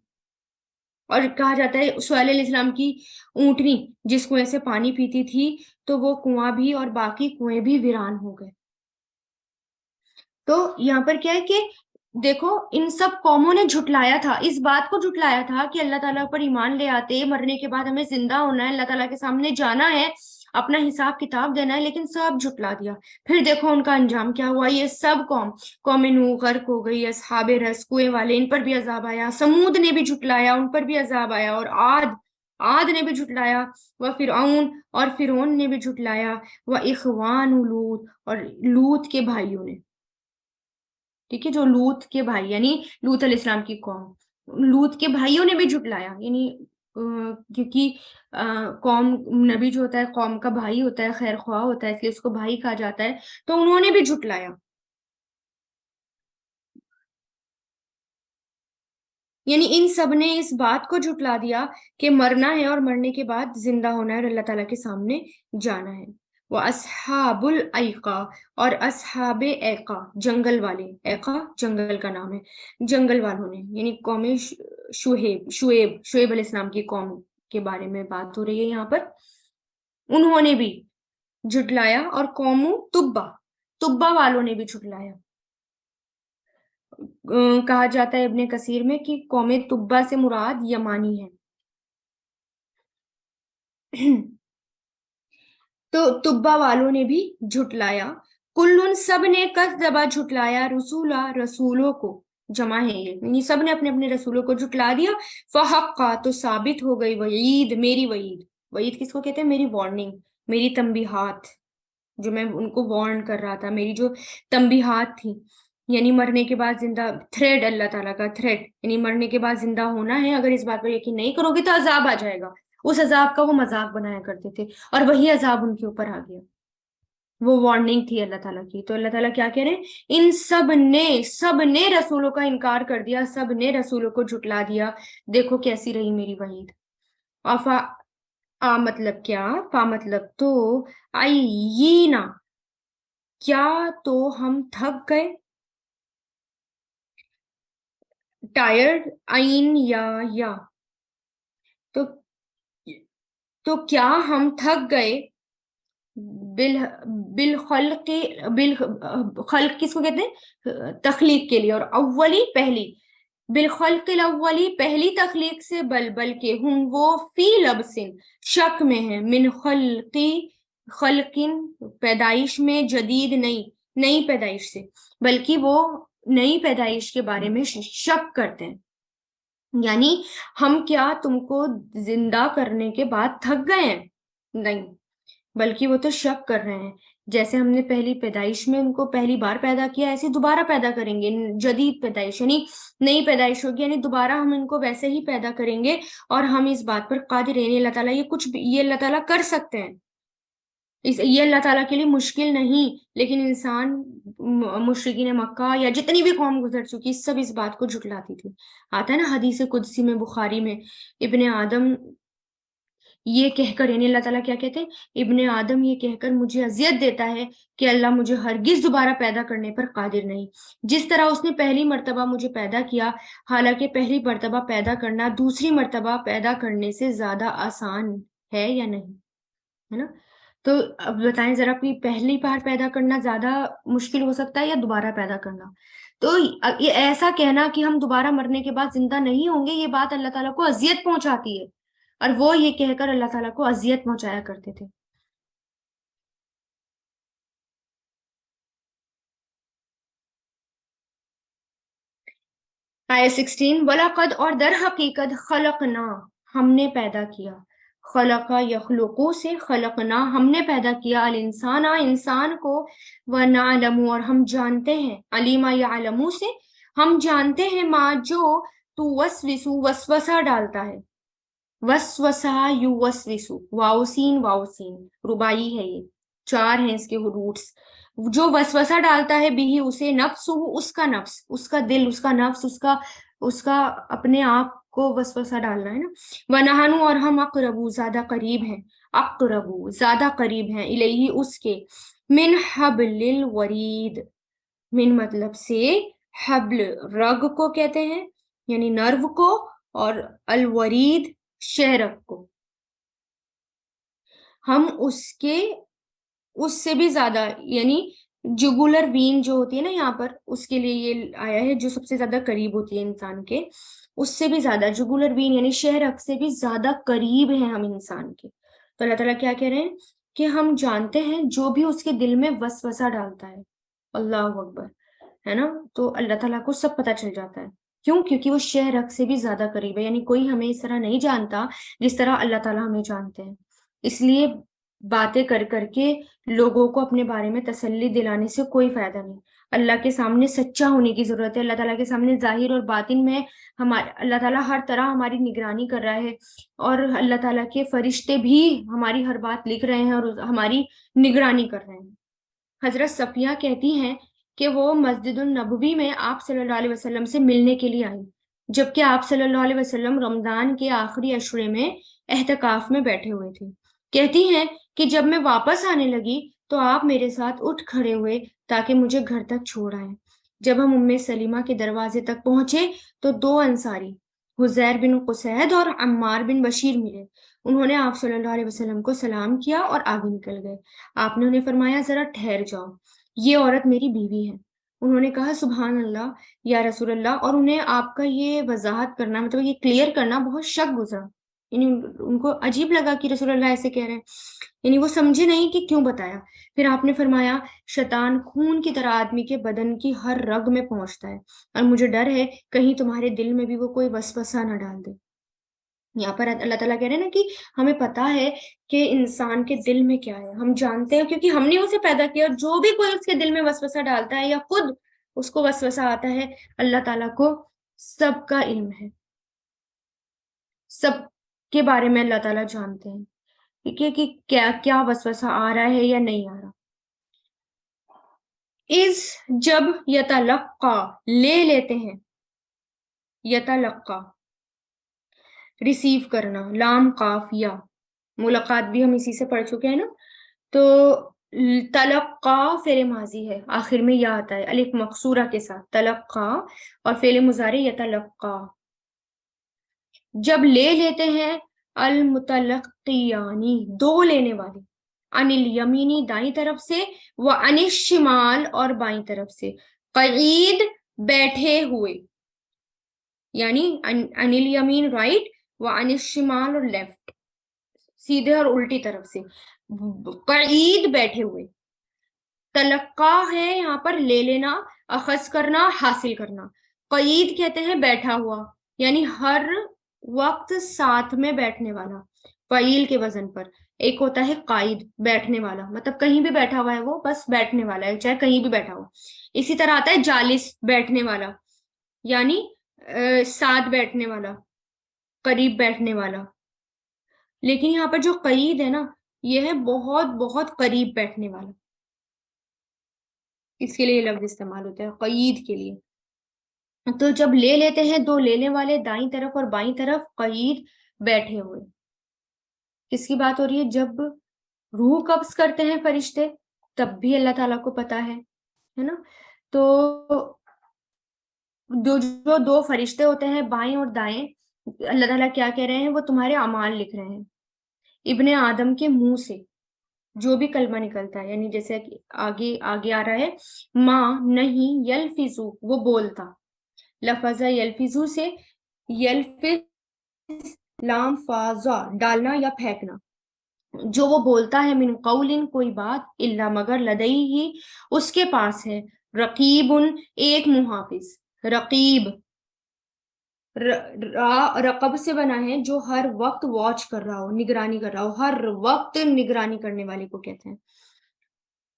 Speaker 1: اور کہا جاتا ہے صالح علیہ السلام کی اونٹنی جس کنویں سے پانی پیتی تھی، تو وہ کنواں بھی اور باقی کنویں بھی ویران ہو گئے۔ تو یہاں پر کیا ہے کہ دیکھو ان سب قوموں نے جھٹلایا تھا، اس بات کو جھٹلایا تھا کہ اللہ تعالیٰ پر ایمان لے آتے، مرنے کے بعد ہمیں زندہ ہونا ہے، اللہ تعالیٰ کے سامنے جانا ہے، اپنا حساب کتاب دینا ہے، لیکن سب جھٹلا دیا۔ پھر دیکھو ان کا انجام کیا ہوا، یہ سب قوم نوح غرق ہو گئی، اصحاب رس کنویں والے، ان پر بھی عذاب آیا، سمود نے بھی جھٹلایا، ان پر بھی عذاب آیا، اور عاد نے بھی جھٹلایا، وہ فرعون نے بھی جھٹلایا، وہ اخوان لوط، اور لوط کے بھائیوں نے۔ ٹھیک ہے، جو لوط کے بھائی یعنی لوط علیہ السلام کی قوم، لوط کے بھائیوں نے بھی جھٹلایا، یعنی کیونکہ قوم، نبی جو ہوتا ہے قوم کا بھائی ہوتا ہے، خیر خواہ ہوتا ہے، اس لیے اس کو بھائی کہا جاتا ہے، تو انہوں نے بھی جھٹلایا. یعنی ان سب نے اس بات کو جھٹلا دیا کہ مرنا ہے اور مرنے کے بعد زندہ ہونا ہے اور اللہ تعالیٰ کے سامنے جانا ہے. وہ اصحاب الایقا، اور اصحاب ایقا جنگل والے، ایقا جنگل کا نام ہے، جنگل والوں نے، یعنی قوم شعیب علیہ السلام کی قوم کے بارے میں بات ہو رہی ہے یہاں پر. انہوں نے بھی جھٹلایا، اور قوم تبا والوں نے بھی جھٹلایا. کہا جاتا ہے ابن کثیر میں کہ قوم تبا سے مراد یمانی ہے. تو تبا والوں نے بھی جھٹلایا. کلن، سب نے کذبا جھٹلایا، رسولوں کو، جمع ہے یہ، یعنی سب نے اپنے اپنے رسولوں کو جھٹلا دیا. فحقا، تو ثابت ہو گئی، وعید، میری وعید. وعید کس کو کہتے ہیں؟ میری وارننگ، میری تنبیہات، جو میں ان کو وارن کر رہا تھا، میری جو تنبیہات تھی. یعنی مرنے کے بعد زندہ، تھریڈ، اللہ تعالیٰ کا تھریڈ، یعنی مرنے کے بعد زندہ ہونا ہے، اگر اس بات پر یقین نہیں کرو گے تو عذاب آ جائے گا. اس عذاب کا وہ مذاق بنایا کرتے تھے، اور وہی عذاب ان کے اوپر آ گیا. وہ وارننگ تھی اللہ تعالیٰ کی. تو اللہ تعالیٰ کیا کہہ رہے ہیں؟ ان سب نے رسولوں کا انکار کر دیا، سب نے رسولوں کو جھٹلا دیا. دیکھو کیسی رہی میری وعید. افا، مطلب کیا، فا مطلب تو، آئینا، کیا تو ہم تھک گئے، ٹائرڈ، عین یا تو کیا ہم تھک گئے، بالخلق، خلق کس کو کہتے ہیں؟ تخلیق کے لیے، اور اولی، پہلی، بالخلق الاولی، پہلی تخلیق سے، بلکہ ہم وہ فی لبسن، شک میں ہیں، من خلقن، پیدائش میں، جدید، نئی پیدائش سے، بلکہ وہ نئی پیدائش کے بارے میں شک کرتے ہیں. یعنی ہم کیا تم کو زندہ کرنے کے بعد تھک گئے ہیں؟ نہیں، بلکہ وہ تو شک کر رہے ہیں. جیسے ہم نے پہلی پیدائش میں ان کو پہلی بار پیدا کیا، ایسے دوبارہ پیدا کریں گے، جدید پیدائش یعنی نئی پیدائش ہوگی، یعنی دوبارہ ہم ان کو ویسے ہی پیدا کریں گے. اور ہم اس بات پر قادر ہیں، اللہ تعالیٰ یہ کچھ بھی، یہ اللہ تعالیٰ کر سکتے ہیں، یہ اللہ تعالیٰ کے لیے مشکل نہیں. لیکن انسان، مشرکین مکہ یا جتنی بھی قوم گزر چکی، سب اس بات کو جھٹلاتی تھی. آتا ہے نا حدیث قدسی میں، بخاری میں، ابن آدم یہ کہہ کر، یعنی اللہ تعالیٰ کیا کہتے ہیں؟ ابن آدم یہ کہہ کر مجھے اذیت دیتا ہے کہ اللہ مجھے ہرگز دوبارہ پیدا کرنے پر قادر نہیں. جس طرح اس نے پہلی مرتبہ مجھے پیدا کیا، حالانکہ پہلی مرتبہ پیدا کرنا دوسری مرتبہ پیدا کرنے سے زیادہ آسان ہے یا نہیں، ہے نا؟ تو اب بتائیں ذرا، پہلی بار پیدا کرنا زیادہ مشکل ہو سکتا ہے یا دوبارہ پیدا کرنا؟ تو یہ ایسا کہنا کہ ہم دوبارہ مرنے کے بعد زندہ نہیں ہوں گے، یہ بات اللہ تعالیٰ کو اذیت پہنچاتی ہے، اور وہ یہ کہہ کر اللہ تعالیٰ کو اذیت پہنچایا کرتے تھے. آیت 16، وَلَقَدْ، اور در حقیقت، خلقنا، ہم نے پیدا کیا، خلقا یخلقو سے، خلقنا، ہم نے پیدا کیا، الانسان، انسان کو، وَنَعْلَمُ، اور ہم جانتے ہیں، علیما یعلمو سے، ہم جانتے ہیں، ما جو تو وسوسو، وسوسہ ڈالتا ہے، وسوسہ یوسوسو، واؤسین، ربائی ہے یہ، 4 ہیں اس کے روٹس. جو وسوسہ ڈالتا ہے بھی اسے، نفس، اس کا نفس، اس کا دل، اس کا نفس، اس کا اپنے آپ کو وسوسہ ڈالنا ہے نا. وَنَحْنُ، اور ہم، اقربو، زیادہ قریب ہیں، اقربو، زیادہ قریب ہیں، الیہ، اس کے، من حبل الورید، من مطلب سے، حبل رگ کو کہتے ہیں، یعنی نرو کو، اور الورید شہرک کو. ہم اس سے بھی زیادہ، یعنی جگولر وین جو ہوتی ہے نا یہاں پر، اس کے لیے یہ آیا ہے، جو سب سے زیادہ قریب ہوتی ہے انسان کے، اس سے بھی زیادہ، جگولر وین یعنی شہرک سے بھی زیادہ قریب ہیں ہم انسان کے. تو اللہ تعالیٰ کیا کہہ رہے ہیں کہ ہم جانتے ہیں جو بھی اس کے دل میں وسوسہ ڈالتا ہے. اللہ اکبر، ہے نا؟ تو اللہ تعالیٰ کو سب پتہ چل جاتا ہے. کیوں؟ کیونکہ وہ شہرک سے بھی زیادہ قریب ہے، یعنی کوئی ہمیں اس طرح نہیں جانتا جس طرح اللہ تعالیٰ ہمیں جانتے ہیں. اس لیے باتیں کر کر کے لوگوں کو اپنے بارے میں تسلی دلانے سے کوئی فائدہ نہیں. اللہ کے سامنے سچا ہونے کی ضرورت ہے. اللہ تعالیٰ کے سامنے ظاہر اور باطن میں اللہ تعالیٰ ہر طرح ہماری نگرانی کر رہا ہے, اور اللہ تعالیٰ کے فرشتے بھی ہماری ہر بات لکھ رہے ہیں اور ہماری نگرانی کر رہے ہیں. حضرت صفیہ کہتی ہیں کہ وہ مسجد النبوی میں آپ صلی اللہ علیہ وسلم سے ملنے کے لیے آئی, جبکہ آپ صلی اللہ علیہ وسلم رمضان کے آخری عشرے میں احتکاف میں بیٹھے ہوئے تھے. کہتی ہیں کہ جب میں واپس آنے لگی تو آپ میرے ساتھ اٹھ کھڑے ہوئے تاکہ مجھے گھر تک چھوڑ آئیں. جب ہم ام سلیمہ کے دروازے تک پہنچے تو 2 انصاری, حزیر بن قصید اور عمار بن بشیر ملے. انہوں نے آپ صلی اللہ علیہ وسلم کو سلام کیا اور آگے نکل گئے. آپ نے انہیں فرمایا ذرا ٹھہر جاؤ, یہ عورت میری بیوی ہے. انہوں نے کہا سبحان اللہ یا رسول اللہ, اور انہیں آپ کا یہ وضاحت کرنا, مطلب یہ کلیئر کرنا بہت شک گزرا. یعنی ان کو عجیب لگا کہ رسول اللہ ایسے کہہ رہے ہیں, یعنی وہ سمجھے نہیں کہ کیوں بتایا. پھر آپ نے فرمایا شیطان خون کی طرح آدمی کے بدن کی ہر رگ میں پہنچتا ہے, اور مجھے ڈر ہے کہیں تمہارے دل میں بھی وہ کوئی وسوسہ نہ ڈال دے. یہاں پر اللہ تعالیٰ کہہ رہے ہیں نا کہ ہمیں پتا ہے کہ انسان کے دل میں کیا ہے, ہم جانتے ہیں کیونکہ ہم نے اسے پیدا کیا. جو بھی کوئی اس کے دل میں وسوسہ ڈالتا ہے یا خود اس کو وسوسہ آتا ہے, اللہ تعالیٰ کو سب کا علم ہے, سب کے بارے میں اللہ تعالیٰ جانتے ہیں, ٹھیک ہے, کہ کیا وسوسہ آ رہا ہے یا نہیں آ رہا. جب یتلقا لے لیتے ہیں, یتلقا ریسیو کرنا, لام قاف یا, ملاقات بھی ہم اسی سے پڑھ چکے ہیں نا. تو تلقا فعل ماضی ہے, آخر میں یا آتا ہے الف مقصورہ کے ساتھ, تلقا, اور فعل مضارع یتلقا. جب لے لیتے ہیں المتلقیانی 2 لینے والے, عن الیمینی دائیں طرف سے, و عن الشمال اور بائیں طرف سے, قعید بیٹھے ہوئے, یعنی عن الیمین رائٹ و عن الشمال اور لیفٹ, سیدھے اور الٹی طرف سے, قعید بیٹھے ہوئے. تلقا ہے یہاں پر لے لینا, اخذ کرنا, حاصل کرنا. قعید کہتے ہیں بیٹھا ہوا, یعنی ہر وقت ساتھ میں بیٹھنے والا, فعیل کے وزن پر. ایک ہوتا ہے قائد, بیٹھنے والا, مطلب کہیں بھی بیٹھا ہوا ہے, وہ بس بیٹھنے والا ہے, چاہے کہیں بھی بیٹھا ہو. اسی طرح آتا ہے جالس, بیٹھنے والا, یعنی ساتھ بیٹھنے والا, قریب بیٹھنے والا. لیکن یہاں پر جو قعید ہے نا, یہ ہے بہت بہت قریب بیٹھنے والا, اس کے لیے یہ لفظ استعمال ہوتا ہے قعید کے لیے. تو جب لے لیتے ہیں 2 لینے والے دائیں طرف اور بائیں طرف, قعید بیٹھے ہوئے. کس کی بات ہو رہی ہے؟ جب روح قبض کرتے ہیں فرشتے تب بھی اللہ تعالیٰ کو پتا ہے نا. تو جو 2 فرشتے ہوتے ہیں بائیں اور دائیں, اللہ تعالیٰ کیا کہہ رہے ہیں, وہ تمہارے اعمال لکھ رہے ہیں. ابن آدم کے منہ سے جو بھی کلمہ نکلتا ہے, یعنی جیسے آگے آ رہا ہے, ماں نہیں, یلفظو وہ بولتا, لفظ یلفظو سے, یلفظ لام فازا ڈالنا یا پھینکنا, جو وہ بولتا ہے, من قول کوئی بات, الا مگر, لدیہ اس کے پاس ہے, رقیب ایک محافظ. رقیب رقب سے بنا ہے, جو ہر وقت واچ کر رہا ہو, نگرانی کر رہا ہو, ہر وقت نگرانی کرنے والے کو کہتے ہیں.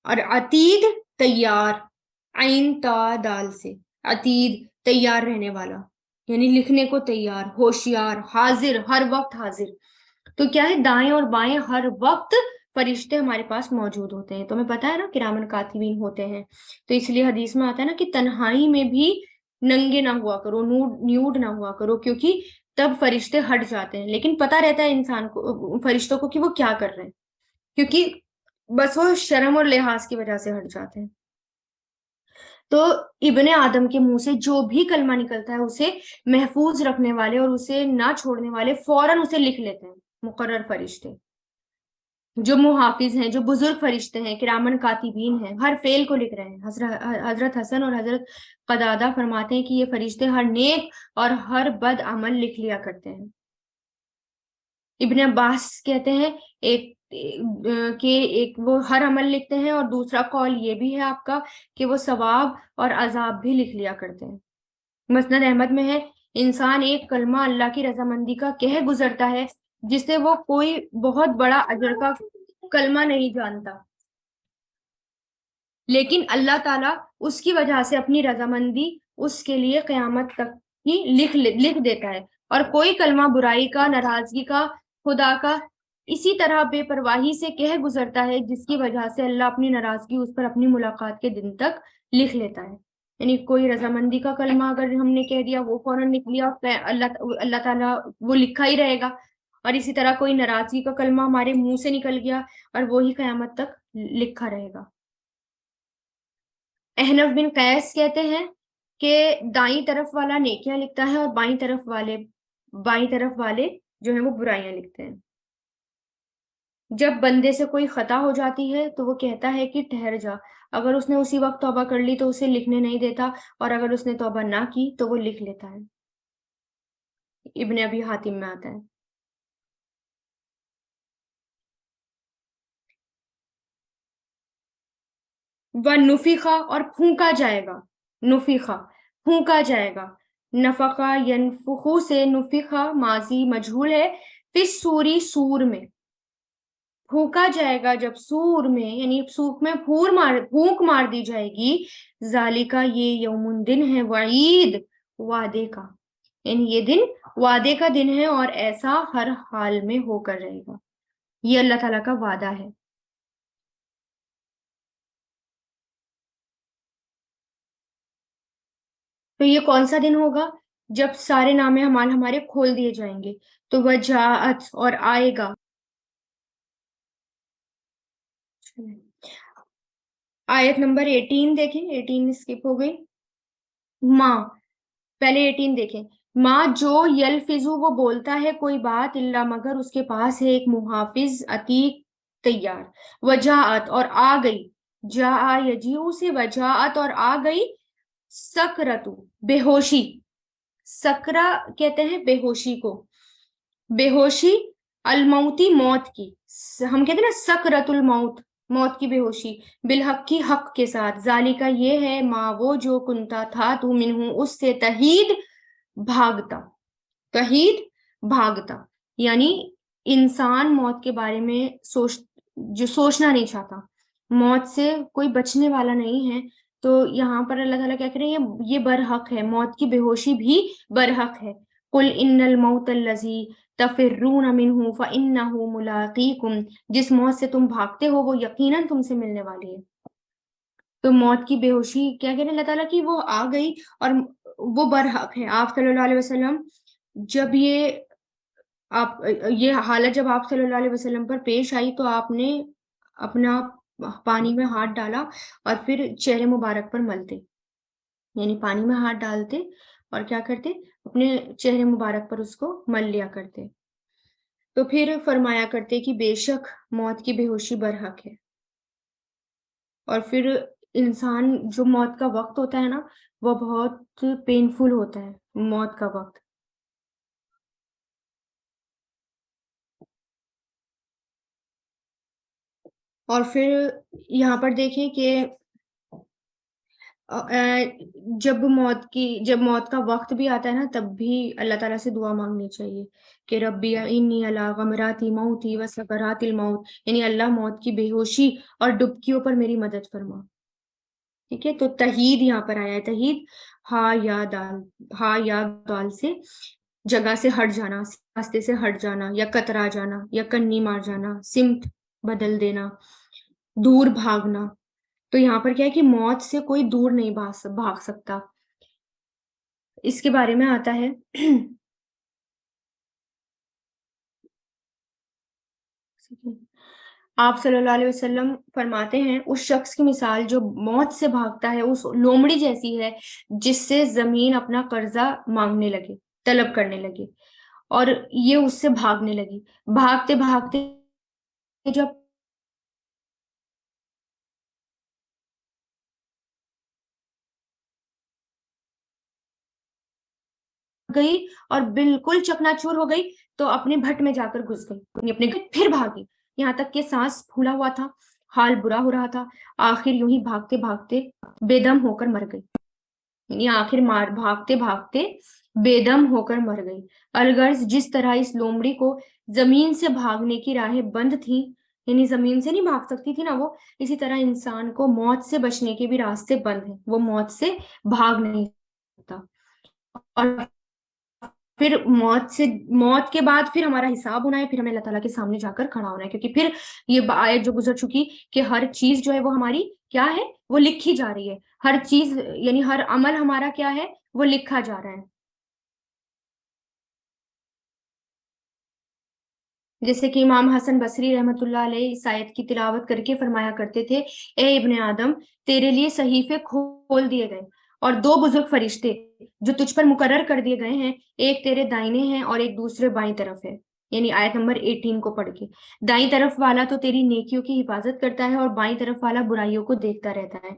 Speaker 1: اور عتید تیار, عین تا دال سے, عتید تیار رہنے والا, یعنی لکھنے کو تیار, ہوشیار, حاضر, ہر وقت حاضر. تو کیا ہے, دائیں اور بائیں ہر وقت فرشتے ہمارے پاس موجود ہوتے ہیں. تو ہمیں پتا ہے نا کرامن کاتبین ہوتے ہیں, تو اس لیے حدیث میں آتا ہے نا کہ تنہائی میں بھی ننگے نہ ہوا کرو, نیوڈ نہ ہوا کرو, کیونکہ تب فرشتے ہٹ جاتے ہیں. لیکن پتا رہتا ہے انسان کو, فرشتوں کو, کہ وہ کیا کر رہے ہیں, کیونکہ بس وہ شرم اور لحاظ کی وجہ سے ہٹ جاتے ہیں. تو ابن آدم کے منہ سے جو بھی کلمہ نکلتا ہے اسے محفوظ رکھنے والے اور اسے نہ چھوڑنے والے فوراً اسے لکھ لیتے ہیں مقرر فرشتے, جو محافظ ہیں, جو بزرگ فرشتے ہیں, کرامن کاتبین ہیں, ہر فعل کو لکھ رہے ہیں. حضرت حسن اور حضرت قدادہ فرماتے ہیں کہ یہ فرشتے ہر نیک اور ہر بد عمل لکھ لیا کرتے ہیں. ابن عباس کہتے ہیں ایک وہ ہر عمل لکھتے ہیں, اور دوسرا قول یہ بھی ہے آپ کا کہ وہ ثواب اور عذاب بھی لکھ لیا کرتے ہیں. مسند احمد میں ہے, انسان ایک کلمہ اللہ کی رضامندی کا کہہ گزرتا ہے جس سے وہ کوئی بہت بڑا اجر کا کلمہ نہیں جانتا, لیکن اللہ تعالیٰ اس کی وجہ سے اپنی رضامندی اس کے لیے قیامت تک ہی لکھ دیتا ہے. اور کوئی کلمہ برائی کا، ناراضگی کا، خدا کا اسی طرح بے پرواہی سے کہہ گزرتا ہے جس کی وجہ سے اللہ اپنی ناراضگی اس پر اپنی ملاقات کے دن تک لکھ لیتا ہے. یعنی کوئی رضامندی کا کلمہ اگر ہم نے کہہ دیا وہ فوراً لکھ لیا، اللہ تعالیٰ وہ لکھا ہی رہے گا. اور اسی طرح کوئی ناراضگی کا کلمہ ہمارے منہ سے نکل گیا اور وہی قیامت تک لکھا رہے گا. احنف بن قیس کہتے ہیں کہ دائیں طرف والا نیکیاں لکھتا ہے اور بائیں طرف والے جو ہیں وہ برائیاں لکھتے ہیں. جب بندے سے کوئی خطا ہو جاتی ہے تو وہ کہتا ہے کہ ٹھہر جا. اگر اس نے اسی وقت توبہ کر لی تو اسے لکھنے نہیں دیتا، اور اگر اس نے توبہ نہ کی تو وہ لکھ لیتا ہے. ابن ابی حاتم میں آتا ہے. وَنُفِخَ اور پھونکا جائے گا. نفیخہ پھونکا جائے گا. نفقہ ینفخو سے نفیخہ ماضی مجہول ہے. فی سوری سور میں پھونکا جائے گا جب سور میں، یعنی سوک میں پھونک مار دی جائے گی. ذالکہ یہ یوم دن ہے، وعید وعدے کا، یعنی یہ دن وعدے کا دن ہے اور ایسا ہر حال میں ہو کر رہے گا. یہ اللہ تعالیٰ کا وعدہ ہے. تو یہ کون سا دن ہوگا؟ جب سارے نام اعمال ہمارے کھول دیے جائیں گے. تو وجاءت اور آئے گا. آیت نمبر 18 دیکھیں، 18 اسکپ ہو گئی. ماں، پہلے 18 دیکھیں. ماں جو یلفظو وہ بولتا ہے کوئی بات، اللہ مگر اس کے پاس ہے ایک محافظ عتیق تیار. وجاءت اور آ گئی. جاء یجیء سے وجاءت اور آ گئی. سکرتو بے ہوشی. سکرا کہتے ہیں بے ہوشی کو. بے ہوشی الموتی موت کی. ہم کہتے ہیں نا سکرت الموت، موت کی بے ہوشی. بالحق کی حق کے ساتھ. ذالکہ یہ ہے ما وہ جو کنتا تھا تو منہ اس سے تحید بھاگتا. تحید بھاگتا یعنی انسان موت کے بارے میں جو سوچنا نہیں چاہتا، موت سے کوئی بچنے والا نہیں ہے. تو یہاں پر اللہ تعالیٰ کیا کریں، یہ برحق ہے، موت کی بے ہوشی بھی برحق ہے. قل ان الموت الذی تفرون منہ فانہ ملاقیکم، جس موت سے تم بھاگتے ہو وہ یقیناً تم سے ملنے والی ہے. تو موت کی بے ہوشی کیا کہہ رہے ہیں اللہ تعالیٰ کی وہ آ گئی اور وہ برحق ہے. آپ صلی اللہ علیہ وسلم جب یہ حالت جب آپ صلی اللہ علیہ وسلم پر پیش آئی تو آپ نے اپنا پانی میں ہاتھ ڈالا اور پھر چہرے مبارک پر ملتے، یعنی پانی میں ہاتھ ڈالتے اور کیا کرتے، اپنے چہرے مبارک پر اس کو مل لیا کرتے. تو پھر فرمایا کرتے کہ بے شک موت کی بے ہوشی برحق ہے. اور پھر انسان جو موت کا وقت ہوتا ہے نا وہ بہت پینفل ہوتا ہے موت کا وقت. اور پھر یہاں پر دیکھیں کہ جب موت کا وقت بھی آتا ہے نا تب بھی اللہ تعالیٰ سے دعا مانگنی چاہیے کہ ربی انی علی غمرات موتی و سکرات الموت، یعنی اللہ موت کی بے ہوشی اور ڈبکیوں پر میری مدد فرما. ٹھیک ہے. تو تحید یہاں پر آیا ہے. تحید ہا یا دال سے جگہ سے ہٹ جانا، راستے سے ہٹ جانا، یا کترا جانا، یا کنی مار جانا، سمت بدل دینا، دور بھاگنا. تو یہاں پر کیا ہے کہ موت سے کوئی دور نہیں بھاگ سکتا. اس کے بارے میں آتا ہے آپ صلی اللہ علیہ وسلم فرماتے ہیں اس شخص کی مثال جو موت سے بھاگتا ہے اس لومڑی جیسی ہے جس سے زمین اپنا قرضہ مانگنے لگے، طلب کرنے لگے، اور یہ اس سے بھاگنے لگی. بھاگتے بھاگتے جب گئی اور بالکل چکناچور ہو گئی تو اپنے بھٹ میں جا کر گھس گئی، اپنے پھر بھاگی یہاں تک کہ سانس پھولا ہوا تھا، حال برا ہو رہا تھا. آخر یوں ہی بھاگتے بھاگتے بے دم ہو کر مر گئی، یعنی آخر بھاگتے بھاگتے بے دم ہو کر مر گئی. الغرض جس طرح اس لومڑی کو زمین سے بھاگنے کی راہیں بند تھیں یعنی زمین سے نہیں بھاگ سکتی تھی نا وہ، اسی طرح انسان کو موت سے بچنے کے بھی راستے بند ہیں، وہ موت سے بھاگ نہیں سکتا۔ اور پھر موت کے بعد پھر ہمارا حساب ہونا ہے، پھر ہمیں اللہ تعالیٰ کے سامنے جا کر کھڑا ہونا ہے، کیونکہ پھر یہ آیت جو گزر چکی کہ ہر چیز جو ہے وہ ہماری کیا ہے، وہ لکھی جا رہی ہے، ہر چیز یعنی ہر عمل ہمارا کیا ہے، وہ لکھا جا رہا ہے۔ جیسے کہ امام حسن بصری رحمۃ اللہ علیہ اس آیت کی تلاوت کر کے فرمایا کرتے تھے، اے ابن آدم، تیرے لیے صحیفے کھول دیے گئے اور دو بزرگ فرشتے جو تجھ پر مقرر کر دیے گئے ہیں، ایک تیرے دائنے ہیں اور ایک دوسرے بائیں طرف ہے۔ یعنی آیت نمبر 18 کو پڑھ کے، دائیں طرف والا تو تیری نیکیوں کی حفاظت کرتا ہے اور بائیں طرف والا برائیوں کو دیکھتا رہتا ہے۔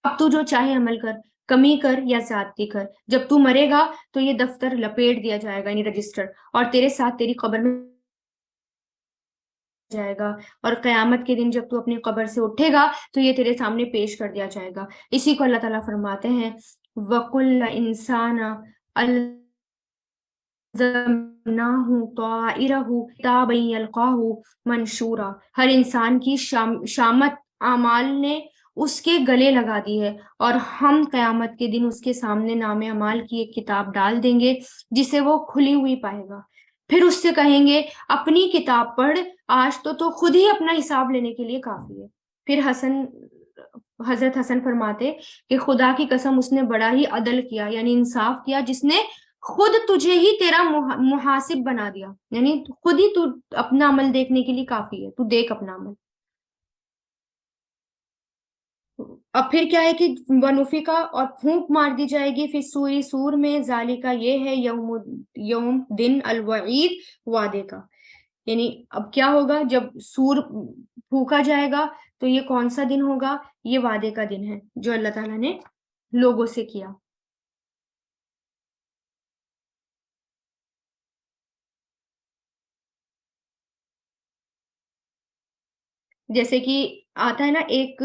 Speaker 1: اب تو جو چاہے عمل کر، کمی کر یا زیادتی کر، جب تو مرے گا تو یہ دفتر لپیٹ دیا جائے گا، یعنی رجسٹر، اور تیرے ساتھ تیری قبر میں جائے گا، اور قیامت کے دن جب تو اپنی قبر سے اٹھے گا تو یہ تیرے سامنے پیش کر دیا جائے گا۔ اسی کو اللہ تعالیٰ فرماتے ہیں وَقُلَّ إِنسَانَ أَلْزَمْنَاهُ طَائِرَهُ كِتَابًا يَلْقَاهُ مَنشُورًا، ہر انسان کی شامت اعمال نے اس کے گلے لگا دی ہے، اور ہم قیامت کے دن اس کے سامنے نام اعمال کی ایک کتاب ڈال دیں گے جسے وہ کھلی ہوئی پائے گا۔ پھر اس سے کہیں گے اپنی کتاب پڑھ، آج تو خود ہی اپنا حساب لینے کے لیے کافی ہے۔ پھر حضرت حسن فرماتے کہ خدا کی قسم اس نے بڑا ہی عدل کیا، یعنی انصاف کیا، جس نے خود تجھے ہی تیرا محاسب بنا دیا، یعنی خود ہی تو اپنا عمل دیکھنے کے لیے کافی ہے، تو دیکھ اپنا عمل۔ اب پھر کیا ہے کہ ونفقہ اور پھونک مار دی جائے گی، پھر سوئی سور میں، ذالکہ یہ ہے یوم دن الوعید، وعدے کا۔ یعنی اب کیا ہوگا جب سور پھونکا جائے گا تو یہ کون سا دن ہوگا؟ یہ وعدے کا دن ہے جو اللہ تعالیٰ نے لوگوں سے کیا۔ جیسے کہ آتا ہے نا ایک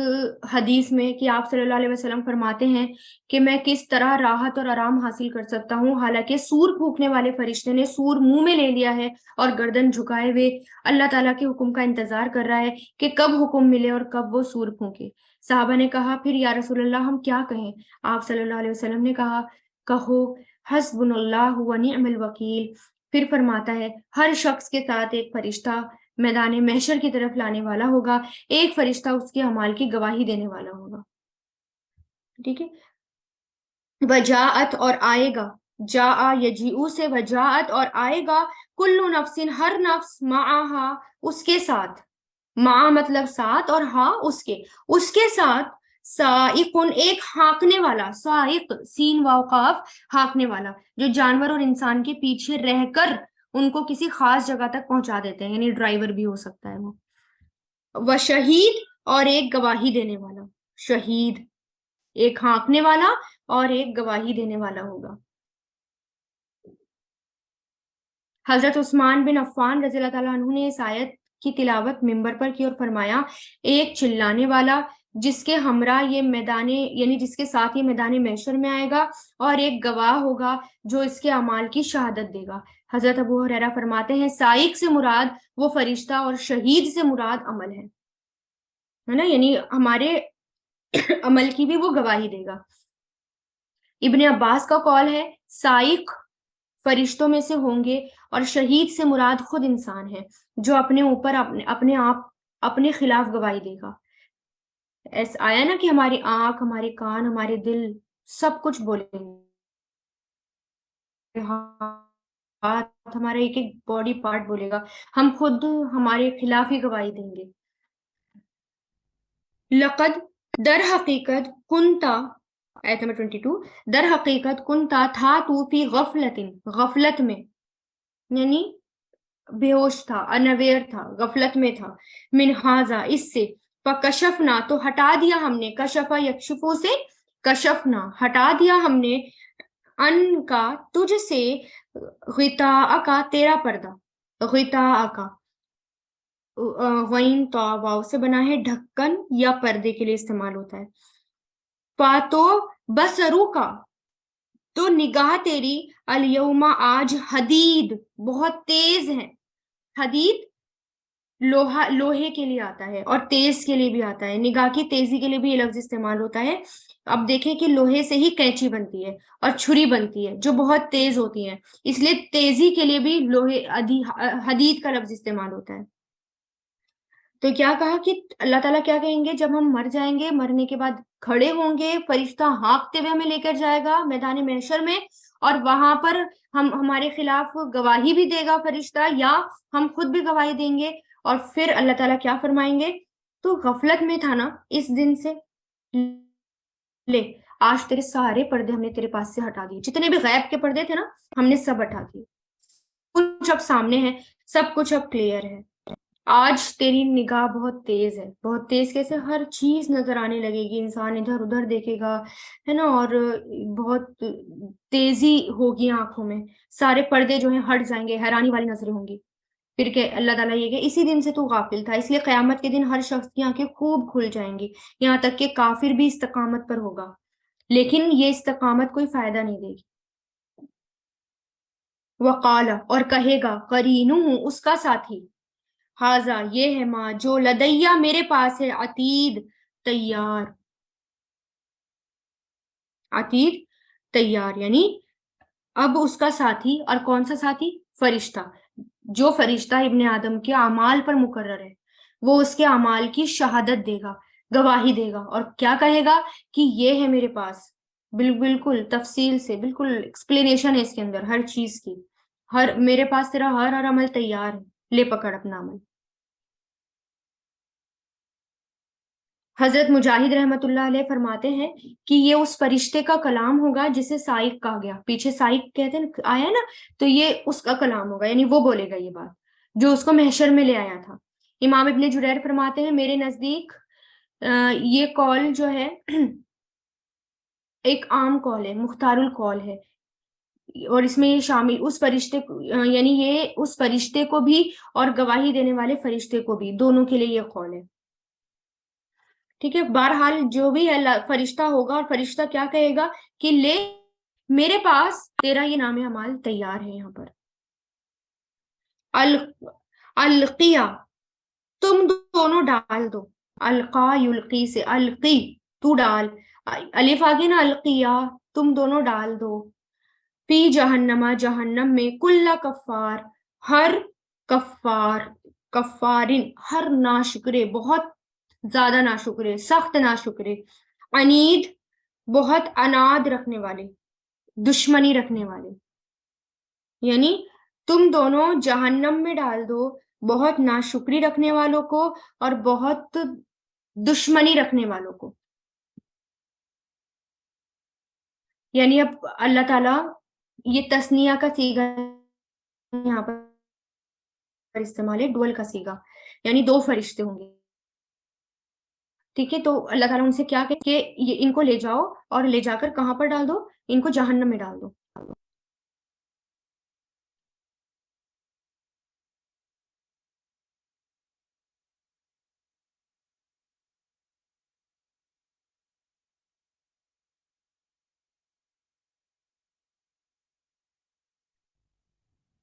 Speaker 1: حدیث میں کہ آپ صلی اللہ علیہ وسلم فرماتے ہیں کہ میں کس طرح راحت اور آرام حاصل کر سکتا ہوں، حالانکہ سور پھونکنے والے فرشتے نے سور منہ میں لے لیا ہے اور گردن جھکائے ہوئے اللہ تعالیٰ کے حکم کا انتظار کر رہا ہے کہ کب حکم ملے اور کب وہ سور پھونکے۔ صحابہ نے کہا پھر یا رسول اللہ ہم کیا کہیں؟ آپ صلی اللہ علیہ وسلم نے کہا کہو حسبنا اللہ و نعم الوکیل۔ پھر فرماتا ہے ہر شخص کے ساتھ ایک فرشتہ میدان محشر کی طرف لانے والا ہوگا، ایک فرشتہ اس کے اعمال کی گواہی دینے والا ہوگا۔ ٹھیک ہے، وجاءت اور آئے گا، جاء یجیء سے وجاءت اور آئے گا، کل نفس ہر نفس معہا اس کے ساتھ، مع مطلب ساتھ اور ہاں اس کے ساتھ، سائق ایک ہانکنے والا، سائق سین واو قاف ہانکنے والا، جو جانور اور انسان کے پیچھے رہ کر ان کو کسی خاص جگہ تک پہنچا دیتے ہیں، یعنی ڈرائیور بھی ہو سکتا ہے وہ۔ وہ شہید اور ایک گواہی دینے والا، شہید ایک ہانکنے والا اور ایک گواہی دینے والا ہوگا۔ حضرت عثمان بن عفان رضی اللہ تعالیٰ عنہ نے اس آیت کی تلاوت ممبر پر کی اور فرمایا ایک چلانے والا جس کے ہمراہ یہ میدان یعنی جس کے ساتھ یہ میدان محشر میں آئے گا، اور ایک گواہ ہوگا جو اس کے اعمال کی شہادت دے گا۔ حضرت ابو ہریرہ فرماتے ہیں سائق سے مراد وہ فرشتہ اور شہید سے مراد عمل ہے نا، یعنی ہمارے عمل کی بھی وہ گواہی دے گا۔ ابن عباس کا قول ہے سائق فرشتوں میں سے ہوں گے اور شہید سے مراد خود انسان ہے جو اپنے اوپر اپنے آپ اپنے خلاف گواہی دے گا۔ ایسا آیا نا کہ ہماری آنکھ، ہمارے کان، ہمارے دل سب کچھ بولیں گے، ہاتھ، ہمارا ایک ایک باڈی پارٹ بولے گا، ہم خود ہمارے خلاف ہی گواہی دیں گے۔ لقد در حقیقت کنتا، آیت نمبر 22، در حقیقت کنتا تھا تو فی غفلت میں، یعنی بے ہوش تھا، انویئر تھا، غفلت میں تھا، من ہاذا اس سے، فکشفنا تو ہٹا دیا ہم نے، کشفا یکشفو سے کشفنا ہٹا دیا ہم نے، ان کا تجھ سے، غطاء کا تیرا پردہ، غطاء کا غین تو واو سے بنا ہے، ڈھکن یا پردے کے لیے استعمال ہوتا ہے۔ فاتو بصرو کا تو نگاہ تیری، الیوم آج، حدید بہت تیز ہے، حدید لوہے کے لیے آتا ہے اور تیز کے لیے بھی آتا ہے، نگاہ کی تیزی کے لیے بھی یہ لفظ استعمال ہوتا ہے۔ اب دیکھیں کہ لوہے سے ہی قینچی بنتی ہے اور چھری بنتی ہے جو بہت تیز ہوتی ہیں، اس لیے تیزی کے لیے بھی لوہے حدید کا لفظ استعمال ہوتا ہے۔ تو کیا کہا کہ اللہ تعالیٰ کیا کہیں گے جب ہم مر جائیں گے، مرنے کے بعد کھڑے ہوں گے، فرشتہ ہانکتے ہوئے ہمیں لے کر جائے گا میدان محشر میں، اور وہاں پر ہمارے خلاف گواہی بھی دے گا فرشتہ، یا ہم خود بھی گواہی دیں گے، اور پھر اللہ تعالیٰ کیا فرمائیں گے، تو غفلت میں تھا نا اس دن سے، لے آج تیرے سارے پردے ہم نے تیرے پاس سے ہٹا دیے، جتنے بھی غیب کے پردے تھے نا ہم نے سب ہٹا دیے، کچھ اب سامنے ہے، سب کچھ اب کلیئر ہے۔ آج تیری نگاہ بہت تیز ہے، بہت تیز کیسے، ہر چیز نظر آنے لگے گی، انسان ادھر ادھر دیکھے گا، ہے نا، اور بہت تیزی ہوگی آنکھوں میں، سارے پردے جو ہیں ہٹ جائیں گے، حیرانی والی نظریں ہوں گی۔ پھر کہ اللہ تعالیٰ یہ کہ اسی دن سے تو غافل تھا، اس لیے قیامت کے دن ہر شخص کی آنکھیں خوب کھل جائیں گی، یہاں تک کہ کافر بھی استقامت پر ہوگا، لیکن یہ استقامت کوئی فائدہ نہیں دے گی۔ وقال، اور کہے گا، قرینہ، اس کا ساتھی، ہاذا، یہ ہے، ماں، جو لدیا، میرے پاس ہے، عتید، تیار، عتید تیار، یعنی اب اس کا ساتھی، اور کون سا ساتھی، فرشتہ، جو فرشتہ ابن آدم کے اعمال پر مقرر ہے، وہ اس کے اعمال کی شہادت دے گا، گواہی دے گا، اور کیا کہے گا کہ یہ ہے میرے پاس، بالکل تفصیل سے، بالکل ایکسپلینیشن ہے اس کے اندر ہر چیز کی، میرے پاس تیرا ہر عمل تیار ہے، لے پکڑ اپنا عمل۔ حضرت مجاہد رحمت اللہ علیہ فرماتے ہیں کہ یہ اس فرشتے کا کلام ہوگا جسے سائق کہا گیا، پیچھے سائق کہتے ہیں آیا نا، تو یہ اس کا کلام ہوگا، یعنی وہ بولے گا یہ بات جو اس کو محشر میں لے آیا تھا۔ امام ابن جریر فرماتے ہیں، میرے نزدیک یہ قول جو ہے ایک عام قول ہے، مختار القول ہے، اور اس میں یہ شامل اس فرشتے یعنی یہ اس فرشتے کو بھی اور گواہی دینے والے فرشتے کو بھی، دونوں کے لیے یہ قول ہے۔ ٹھیک ہے، بہرحال جو بھی ہے فرشتہ ہوگا، اور فرشتہ کیا کہے گا کہ لے، میرے پاس تیرا یہ نام اعمال تیار ہے، یہاں پر القیا، تم دونوں ڈال دو، القا یلقی سے، القی تو ڈال، الف آگے نا، القیا تم دونوں ڈال دو، فی جہنما، جہنم میں، کل کفار، ہر کفار، کفارن، ہر ناشکرے، بہت زیادہ ناشکرے، سخت ناشکرے، عنید، بہت اناد رکھنے والے، دشمنی رکھنے والے، یعنی تم دونوں جہنم میں ڈال دو بہت ناشکری رکھنے والوں کو اور بہت دشمنی رکھنے والوں کو، یعنی اب اللہ تعالیٰ یہ تثنیہ کا صیغہ یہاں پر استعمال ہے، ڈول کا صیغہ، یعنی دو فرشتے ہوں گے، ٹھیک ہے، تو اللہ تعالیٰ ان سے کیا کہ یہ ان کو لے جاؤ اور لے جا کر کہاں پر ڈال دو، ان کو جہنم میں ڈال دو۔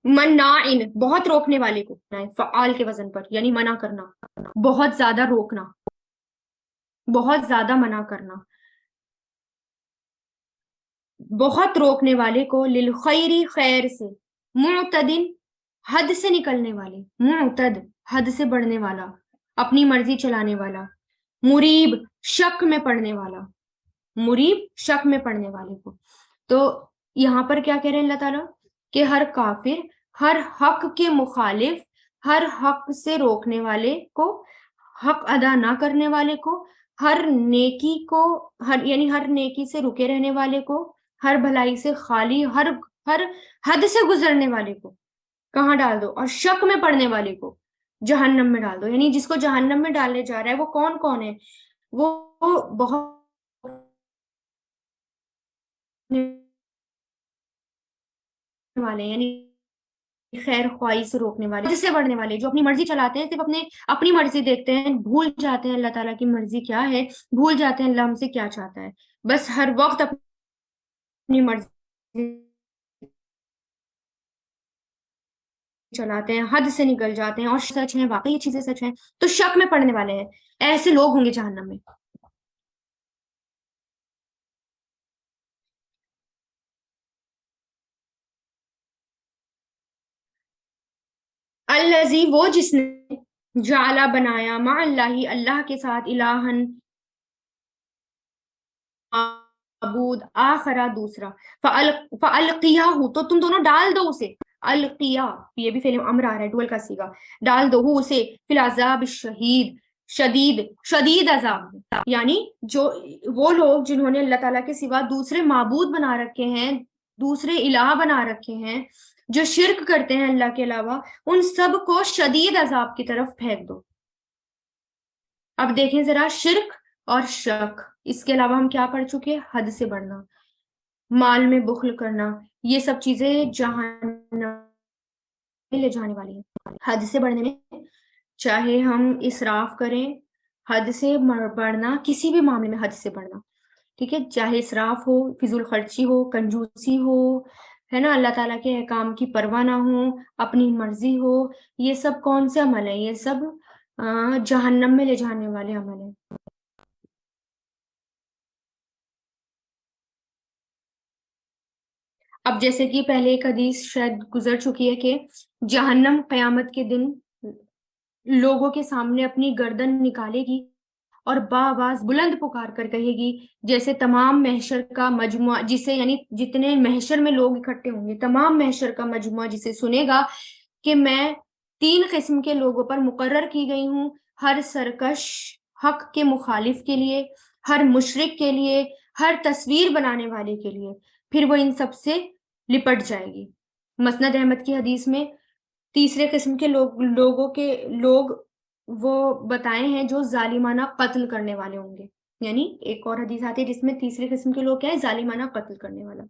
Speaker 1: مناعن، بہت روکنے والے کو، فعال کے وزن پر، یعنی منع کرنا، بہت زیادہ روکنا، بہت زیادہ منع کرنا، بہت روکنے والے کو، للخیری، خیر سے، معتدن، حد سے نکلنے والے، معتد، حد سے بڑھنے والا، اپنی مرضی چلانے والا، مریب، شک میں پڑنے والا، مریب، شک میں پڑنے والے کو۔ تو یہاں پر کیا کہہ رہے ہیں اللہ تعالیٰ کہ ہر کافر، ہر حق کے مخالف، ہر حق سے روکنے والے کو، حق ادا نہ کرنے والے کو، ہر نیکی کو، یعنی ہر نیکی سے رکے رہنے والے کو، ہر بھلائی سے خالی، ہر حد سے گزرنے والے کو کہاں ڈال دو، اور شک میں پڑنے والے کو جہنم میں ڈال دو، یعنی جس کو جہنم میں ڈالنے جا رہا ہے وہ کون کون ہے، وہ بہت والے، یعنی خیر خواہی سے روکنے والے، جس سے بڑھنے والے، جو اپنی مرضی چلاتے ہیں، صرف اپنی مرضی دیکھتے ہیں، بھول جاتے ہیں اللہ تعالیٰ کی مرضی کیا ہے، بھول جاتے ہیں اللہ ہم سے کیا چاہتا ہے، بس ہر وقت اپنی مرضی چلاتے ہیں، حد سے نکل جاتے ہیں اور سچ ہیں، واقعی یہ چیزیں سچ ہیں، تو شک میں پڑنے والے ہیں، ایسے لوگ ہوں گے جہنم میں۔ الذی، وہ جس نے جعلا بنایا مع اللہ، اللہ کے ساتھ الہن معبود آخرا دوسرا، فالقیہ، تو تم دونوں ڈال دو اسے، القیہ، یہ بھی فعل امر آ رہا ہے ڈول کا سیگا، ڈال دو اسے فی العذاب الشدید، شدید شدید عذاب، یعنی جو وہ لوگ جنہوں نے اللہ تعالیٰ کے سوا دوسرے معبود بنا رکھے ہیں، دوسرے الہ بنا رکھے ہیں، جو شرک کرتے ہیں اللہ کے علاوہ، ان سب کو شدید عذاب کی طرف پھینک دو۔ اب دیکھیں ذرا، شرک اور شک، اس کے علاوہ ہم کیا پڑھ چکے؟ حد سے بڑھنا، مال میں بخل کرنا، یہ سب چیزیں جہنم میں لے جانے والی ہیں۔ حد سے بڑھنے میں چاہے ہم اسراف کریں، حد سے بڑھنا کسی بھی معاملے میں حد سے بڑھنا، ٹھیک ہے، چاہے اسراف ہو، فضول خرچی ہو، کنجوسی ہو، ہے نا، اللہ تعالیٰ کے احکام کی پرواہ نہ ہو، اپنی مرضی ہو، یہ سب کون سے عمل ہیں؟ یہ سب جہنم میں لے جانے والے عمل ہیں۔ اب جیسے کہ پہلے ایک حدیث شاید گزر چکی ہے کہ جہنم قیامت کے دن لوگوں کے سامنے اپنی گردن نکالے گی اور بآواز بلند پکار کر کہے گی، جیسے تمام محشر کا مجموعہ، جسے یعنی جتنے محشر میں لوگ اکٹھے ہوں گے، تمام محشر کا مجموعہ جسے سنے گا کہ میں 3 قسم کے لوگوں پر مقرر کی گئی ہوں، ہر سرکش حق کے مخالف کے لیے، ہر مشرک کے لیے، ہر تصویر بنانے والے کے لیے، پھر وہ ان سب سے لپٹ جائے گی۔ مسند احمد کی حدیث میں 3 قسم کے لوگ وہ بتائے ہیں جو ظالمانہ قتل کرنے والے ہوں گے، یعنی ایک اور حدیث آتی ہے جس میں 3 قسم کے لوگ کیا ہے؟ ظالمانہ قتل کرنے والا۔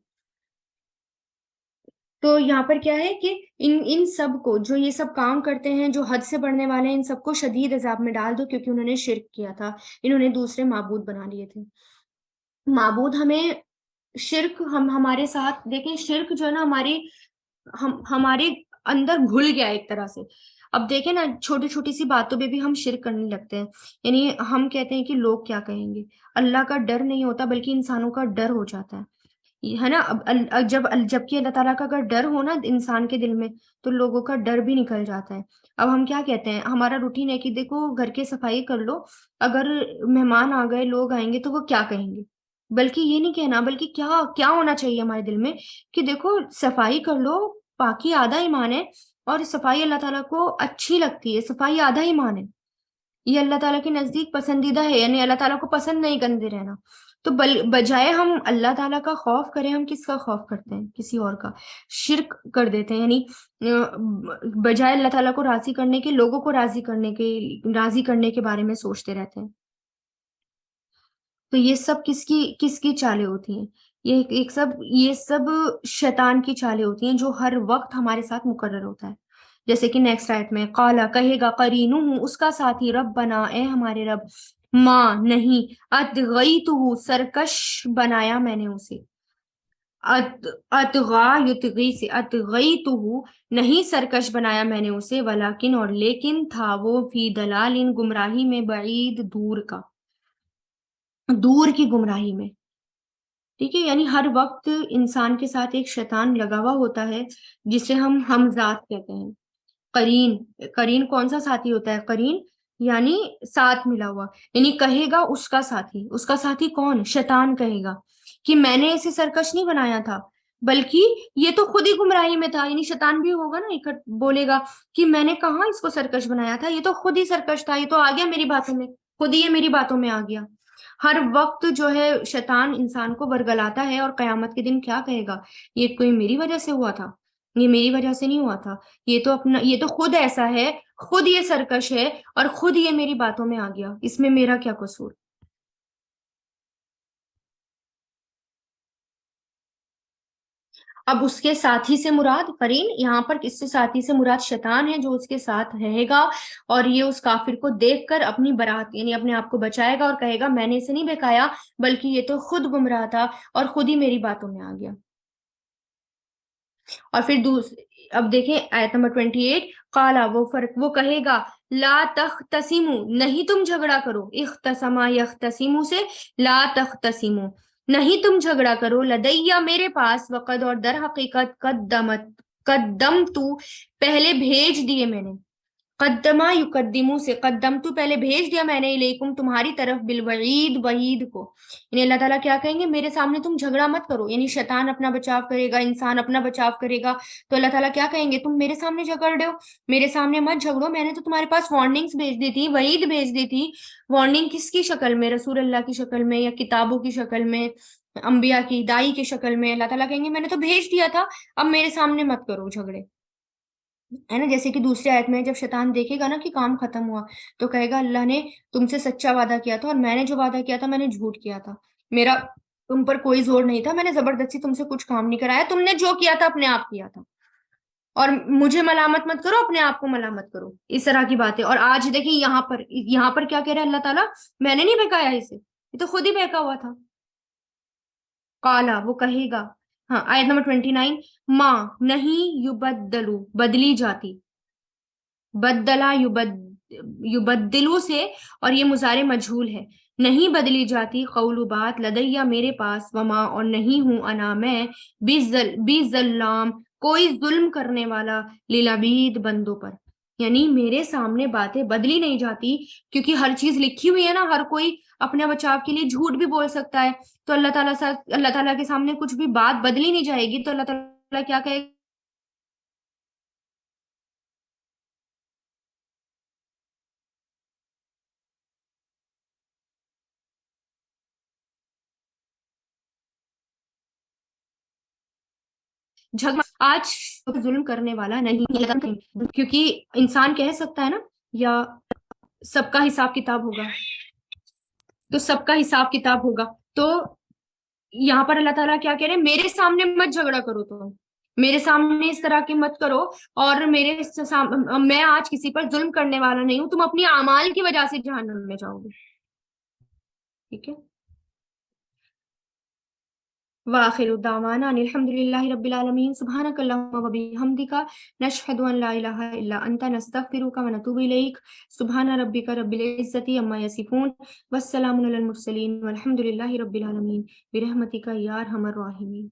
Speaker 1: تو یہاں پر کیا ہے کہ ان سب کو، جو یہ سب کام کرتے ہیں، جو حد سے بڑھنے والے ہیں، ان سب کو شدید عذاب میں ڈال دو، کیونکہ انہوں نے شرک کیا تھا، انہوں نے دوسرے معبود بنا لیے تھے۔ معبود ہمیں شرک، ہمارے ساتھ دیکھیں، شرک جو ہے نا ہمارے اندر گھل گیا ایک طرح سے۔ اب دیکھیں نا، چھوٹی چھوٹی سی باتوں پہ بھی ہم شرک کرنے لگتے ہیں، یعنی ہم کہتے ہیں کہ لوگ کیا کہیں گے، اللہ کا ڈر نہیں ہوتا بلکہ انسانوں کا ڈر ہو جاتا ہے نا۔ اب جبکہ اللہ تعالیٰ کا اگر ڈر ہو نا انسان کے دل میں، تو لوگوں کا ڈر بھی نکل جاتا ہے۔ اب ہم کیا کہتے ہیں، ہمارا روٹین ہے کہ دیکھو گھر کے صفائی کر لو، اگر مہمان آ گئے، لوگ آئیں گے تو وہ کیا کہیں گے، بلکہ یہ نہیں کہنا، بلکہ کیا ہونا چاہیے ہمارے دل میں کہ دیکھو صفائی کر لو، پاکی آدھا ایمان ہے، اور صفائی اللہ تعالیٰ کو اچھی لگتی ہے، صفائی آدھا ایمان ہے، یہ اللہ تعالیٰ کے نزدیک پسندیدہ ہے، یعنی اللہ تعالیٰ کو پسند نہیں گندے رہنا۔ تو بجائے ہم اللہ تعالیٰ کا خوف کریں، ہم کس کا خوف کرتے ہیں؟ کسی اور کا، شرک کر دیتے ہیں، یعنی بجائے اللہ تعالیٰ کو راضی کرنے کے، لوگوں کو راضی کرنے کے بارے میں سوچتے رہتے ہیں۔ تو یہ سب کس کی چالیں ہوتی ہیں؟ یہ سب شیطان کی چالیں ہوتی ہیں، جو ہر وقت ہمارے ساتھ مقرر ہوتا ہے۔ جیسے کہ نیکسٹ آیت میں قالا، کہے گا، قرینہ، اس کا ساتھی، رب بنا، اے ہمارے رب، ماں نہیں، اطغیتہ، سرکش بنایا میں نے اسے، اطغا یطغی سے، اطغیتہ نہیں سرکش بنایا میں نے اسے، ولیکن، اور لیکن تھا وہ، فی دلال، گمراہی میں، بعید، دور کی گمراہی میں، ٹھیک ہے، یعنی ہر وقت انسان کے ساتھ ایک شیطان لگا ہوا ہوتا ہے جسے ہم ذات کہتے ہیں۔ قرین کون سا ساتھی ہوتا ہے؟ قرین یعنی ساتھ ملا ہوا، یعنی کہے گا اس کا ساتھی کون؟ شیطان کہے گا کہ میں نے اسے سرکش نہیں بنایا تھا، بلکہ یہ تو خود ہی گمراہی میں تھا، یعنی شیطان بھی ہوگا نا، بولے گا کہ میں نے کہاں اس کو سرکش بنایا تھا، یہ تو خود ہی سرکش تھا، یہ تو آ گیا میری باتوں میں، خود ہی یہ میری باتوں میں آ گیا۔ ہر وقت جو ہے شیطان انسان کو ورگلاتا ہے، اور قیامت کے دن کیا کہے گا؟ یہ کوئی میری وجہ سے ہوا تھا؟ یہ میری وجہ سے نہیں ہوا تھا، یہ تو خود ایسا ہے، خود یہ سرکش ہے، اور خود یہ میری باتوں میں آ گیا، اس میں میرا کیا قصور؟ اب اس کے ساتھی سے مراد قرین، یہاں پر کس سے ساتھی سے مراد؟ شیطان ہے، جو اس کے ساتھ رہے گا، اور یہ اس کافر کو دیکھ کر اپنی برات، یعنی اپنے آپ کو بچائے گا اور کہے گا میں نے اسے نہیں بہکایا، بلکہ یہ تو خود گمراہ تھا اور خود ہی میری باتوں میں آ گیا۔ اور پھر اب دیکھیں آیت نمبر 28، قالا وہ کہے گا، لا تختصمو نہیں تم جھگڑا کرو، اختصما یختصمو سے لا تختصمو نہیں تم جھگڑا کرو، لدیا میرے پاس، وقد اور در حقیقت قدمتو پہلے بھیج دیے میں نے، قدما یقدمو سے قدمتو پہلے بھیج دیا میں نے، الیکم تمہاری طرف، بالوعید وعید کو، یعنی اللہ تعالیٰ کیا کہیں گے، میرے سامنے تم جھگڑا مت کرو، یعنی شیطان اپنا بچاؤ کرے گا، انسان اپنا بچاؤ کرے گا، تو اللہ تعالیٰ کیا کہیں گے، تم میرے سامنے جھگڑ رہے ہو، میرے سامنے مت جھگڑو، میں نے تو تمہارے پاس وارننگز بھیج دی تھی، وعید بھیج دی تھی، وارننگ کس کی شکل میں، رسول اللہ کی شکل میں، یا کتابوں کی شکل میں، انبیاء کی دائی کی شکل میں، اللہ تعالیٰ کہیں گے میں نے تو بھیج دیا تھا، اب میرے سامنے مت کرو جھگڑے، ہے نا، جیسے کہ دوسری آیت میں جب شیطان دیکھے گا نا کہ کام ختم ہوا تو کہے گا اللہ نے تم سے سچا وعدہ کیا تھا اور میں نے جو وعدہ کیا تھا میں نے جھوٹ کیا تھا، میرا تم پر کوئی زور نہیں تھا، میں نے زبردستی تم سے کچھ کام نہیں کرایا، تم نے جو کیا تھا اپنے آپ کیا تھا، اور مجھے ملامت مت کرو، اپنے آپ کو ملامت کرو، اس طرح کی باتیں۔ اور آج دیکھیں یہاں پر کیا کہہ رہا ہے اللہ تعالیٰ، میں نے نہیں بہکایا اسے، یہ تو خود ہی بہکا ہوا تھا، کالا وہ کہے گا، ہاں آیت نمبر 29، ماں نہیں یبدلو بدلی جاتی، بدلا یبدلو سے، اور یہ مضارع مجہول ہے، نہیں بدلی جاتی، قول بات، لدیا میرے پاس، وما اور نہیں ہوں انا میں، بظلام کوئی ظلم کرنے والا، للعبید بندوں پر، یعنی میرے سامنے باتیں بدلی نہیں جاتی، کیونکہ ہر چیز لکھی ہوئی ہے نا، ہر کوئی اپنے بچاؤ کے لیے جھوٹ بھی بول سکتا ہے، تو اللہ تعالیٰ کے سامنے کچھ بھی بات بدلی نہیں جائے گی، تو اللہ تعالیٰ کیا کہے، آج ظلم کرنے والا نہیں، کیونکہ انسان کہہ سکتا ہے نا، یا سب کا حساب کتاب ہوگا، تو سب کا حساب کتاب ہوگا، تو یہاں پر اللہ تعالیٰ کیا کہہ رہے ہیں، میرے سامنے مت جھگڑا کرو، تو میرے سامنے اس طرح کی مت کرو، اور میں آج کسی پر ظلم کرنے والا نہیں ہوں، تم اپنی اعمال کی وجہ سے جہنم میں جاؤ گے، ٹھیک ہے۔ وآخر دعوانا ان الحمد للہ رب العالمین، سبحانک اللہم و بحمدک، نشہد ان لا الہ الا انت، نستغفرک و نتوب الیک، سبحان ربک رب العزت عما یصفون، والسلام علی المرسلین، والحمد للہ رب العالمین، برحمتک یا ارحم الراحمین۔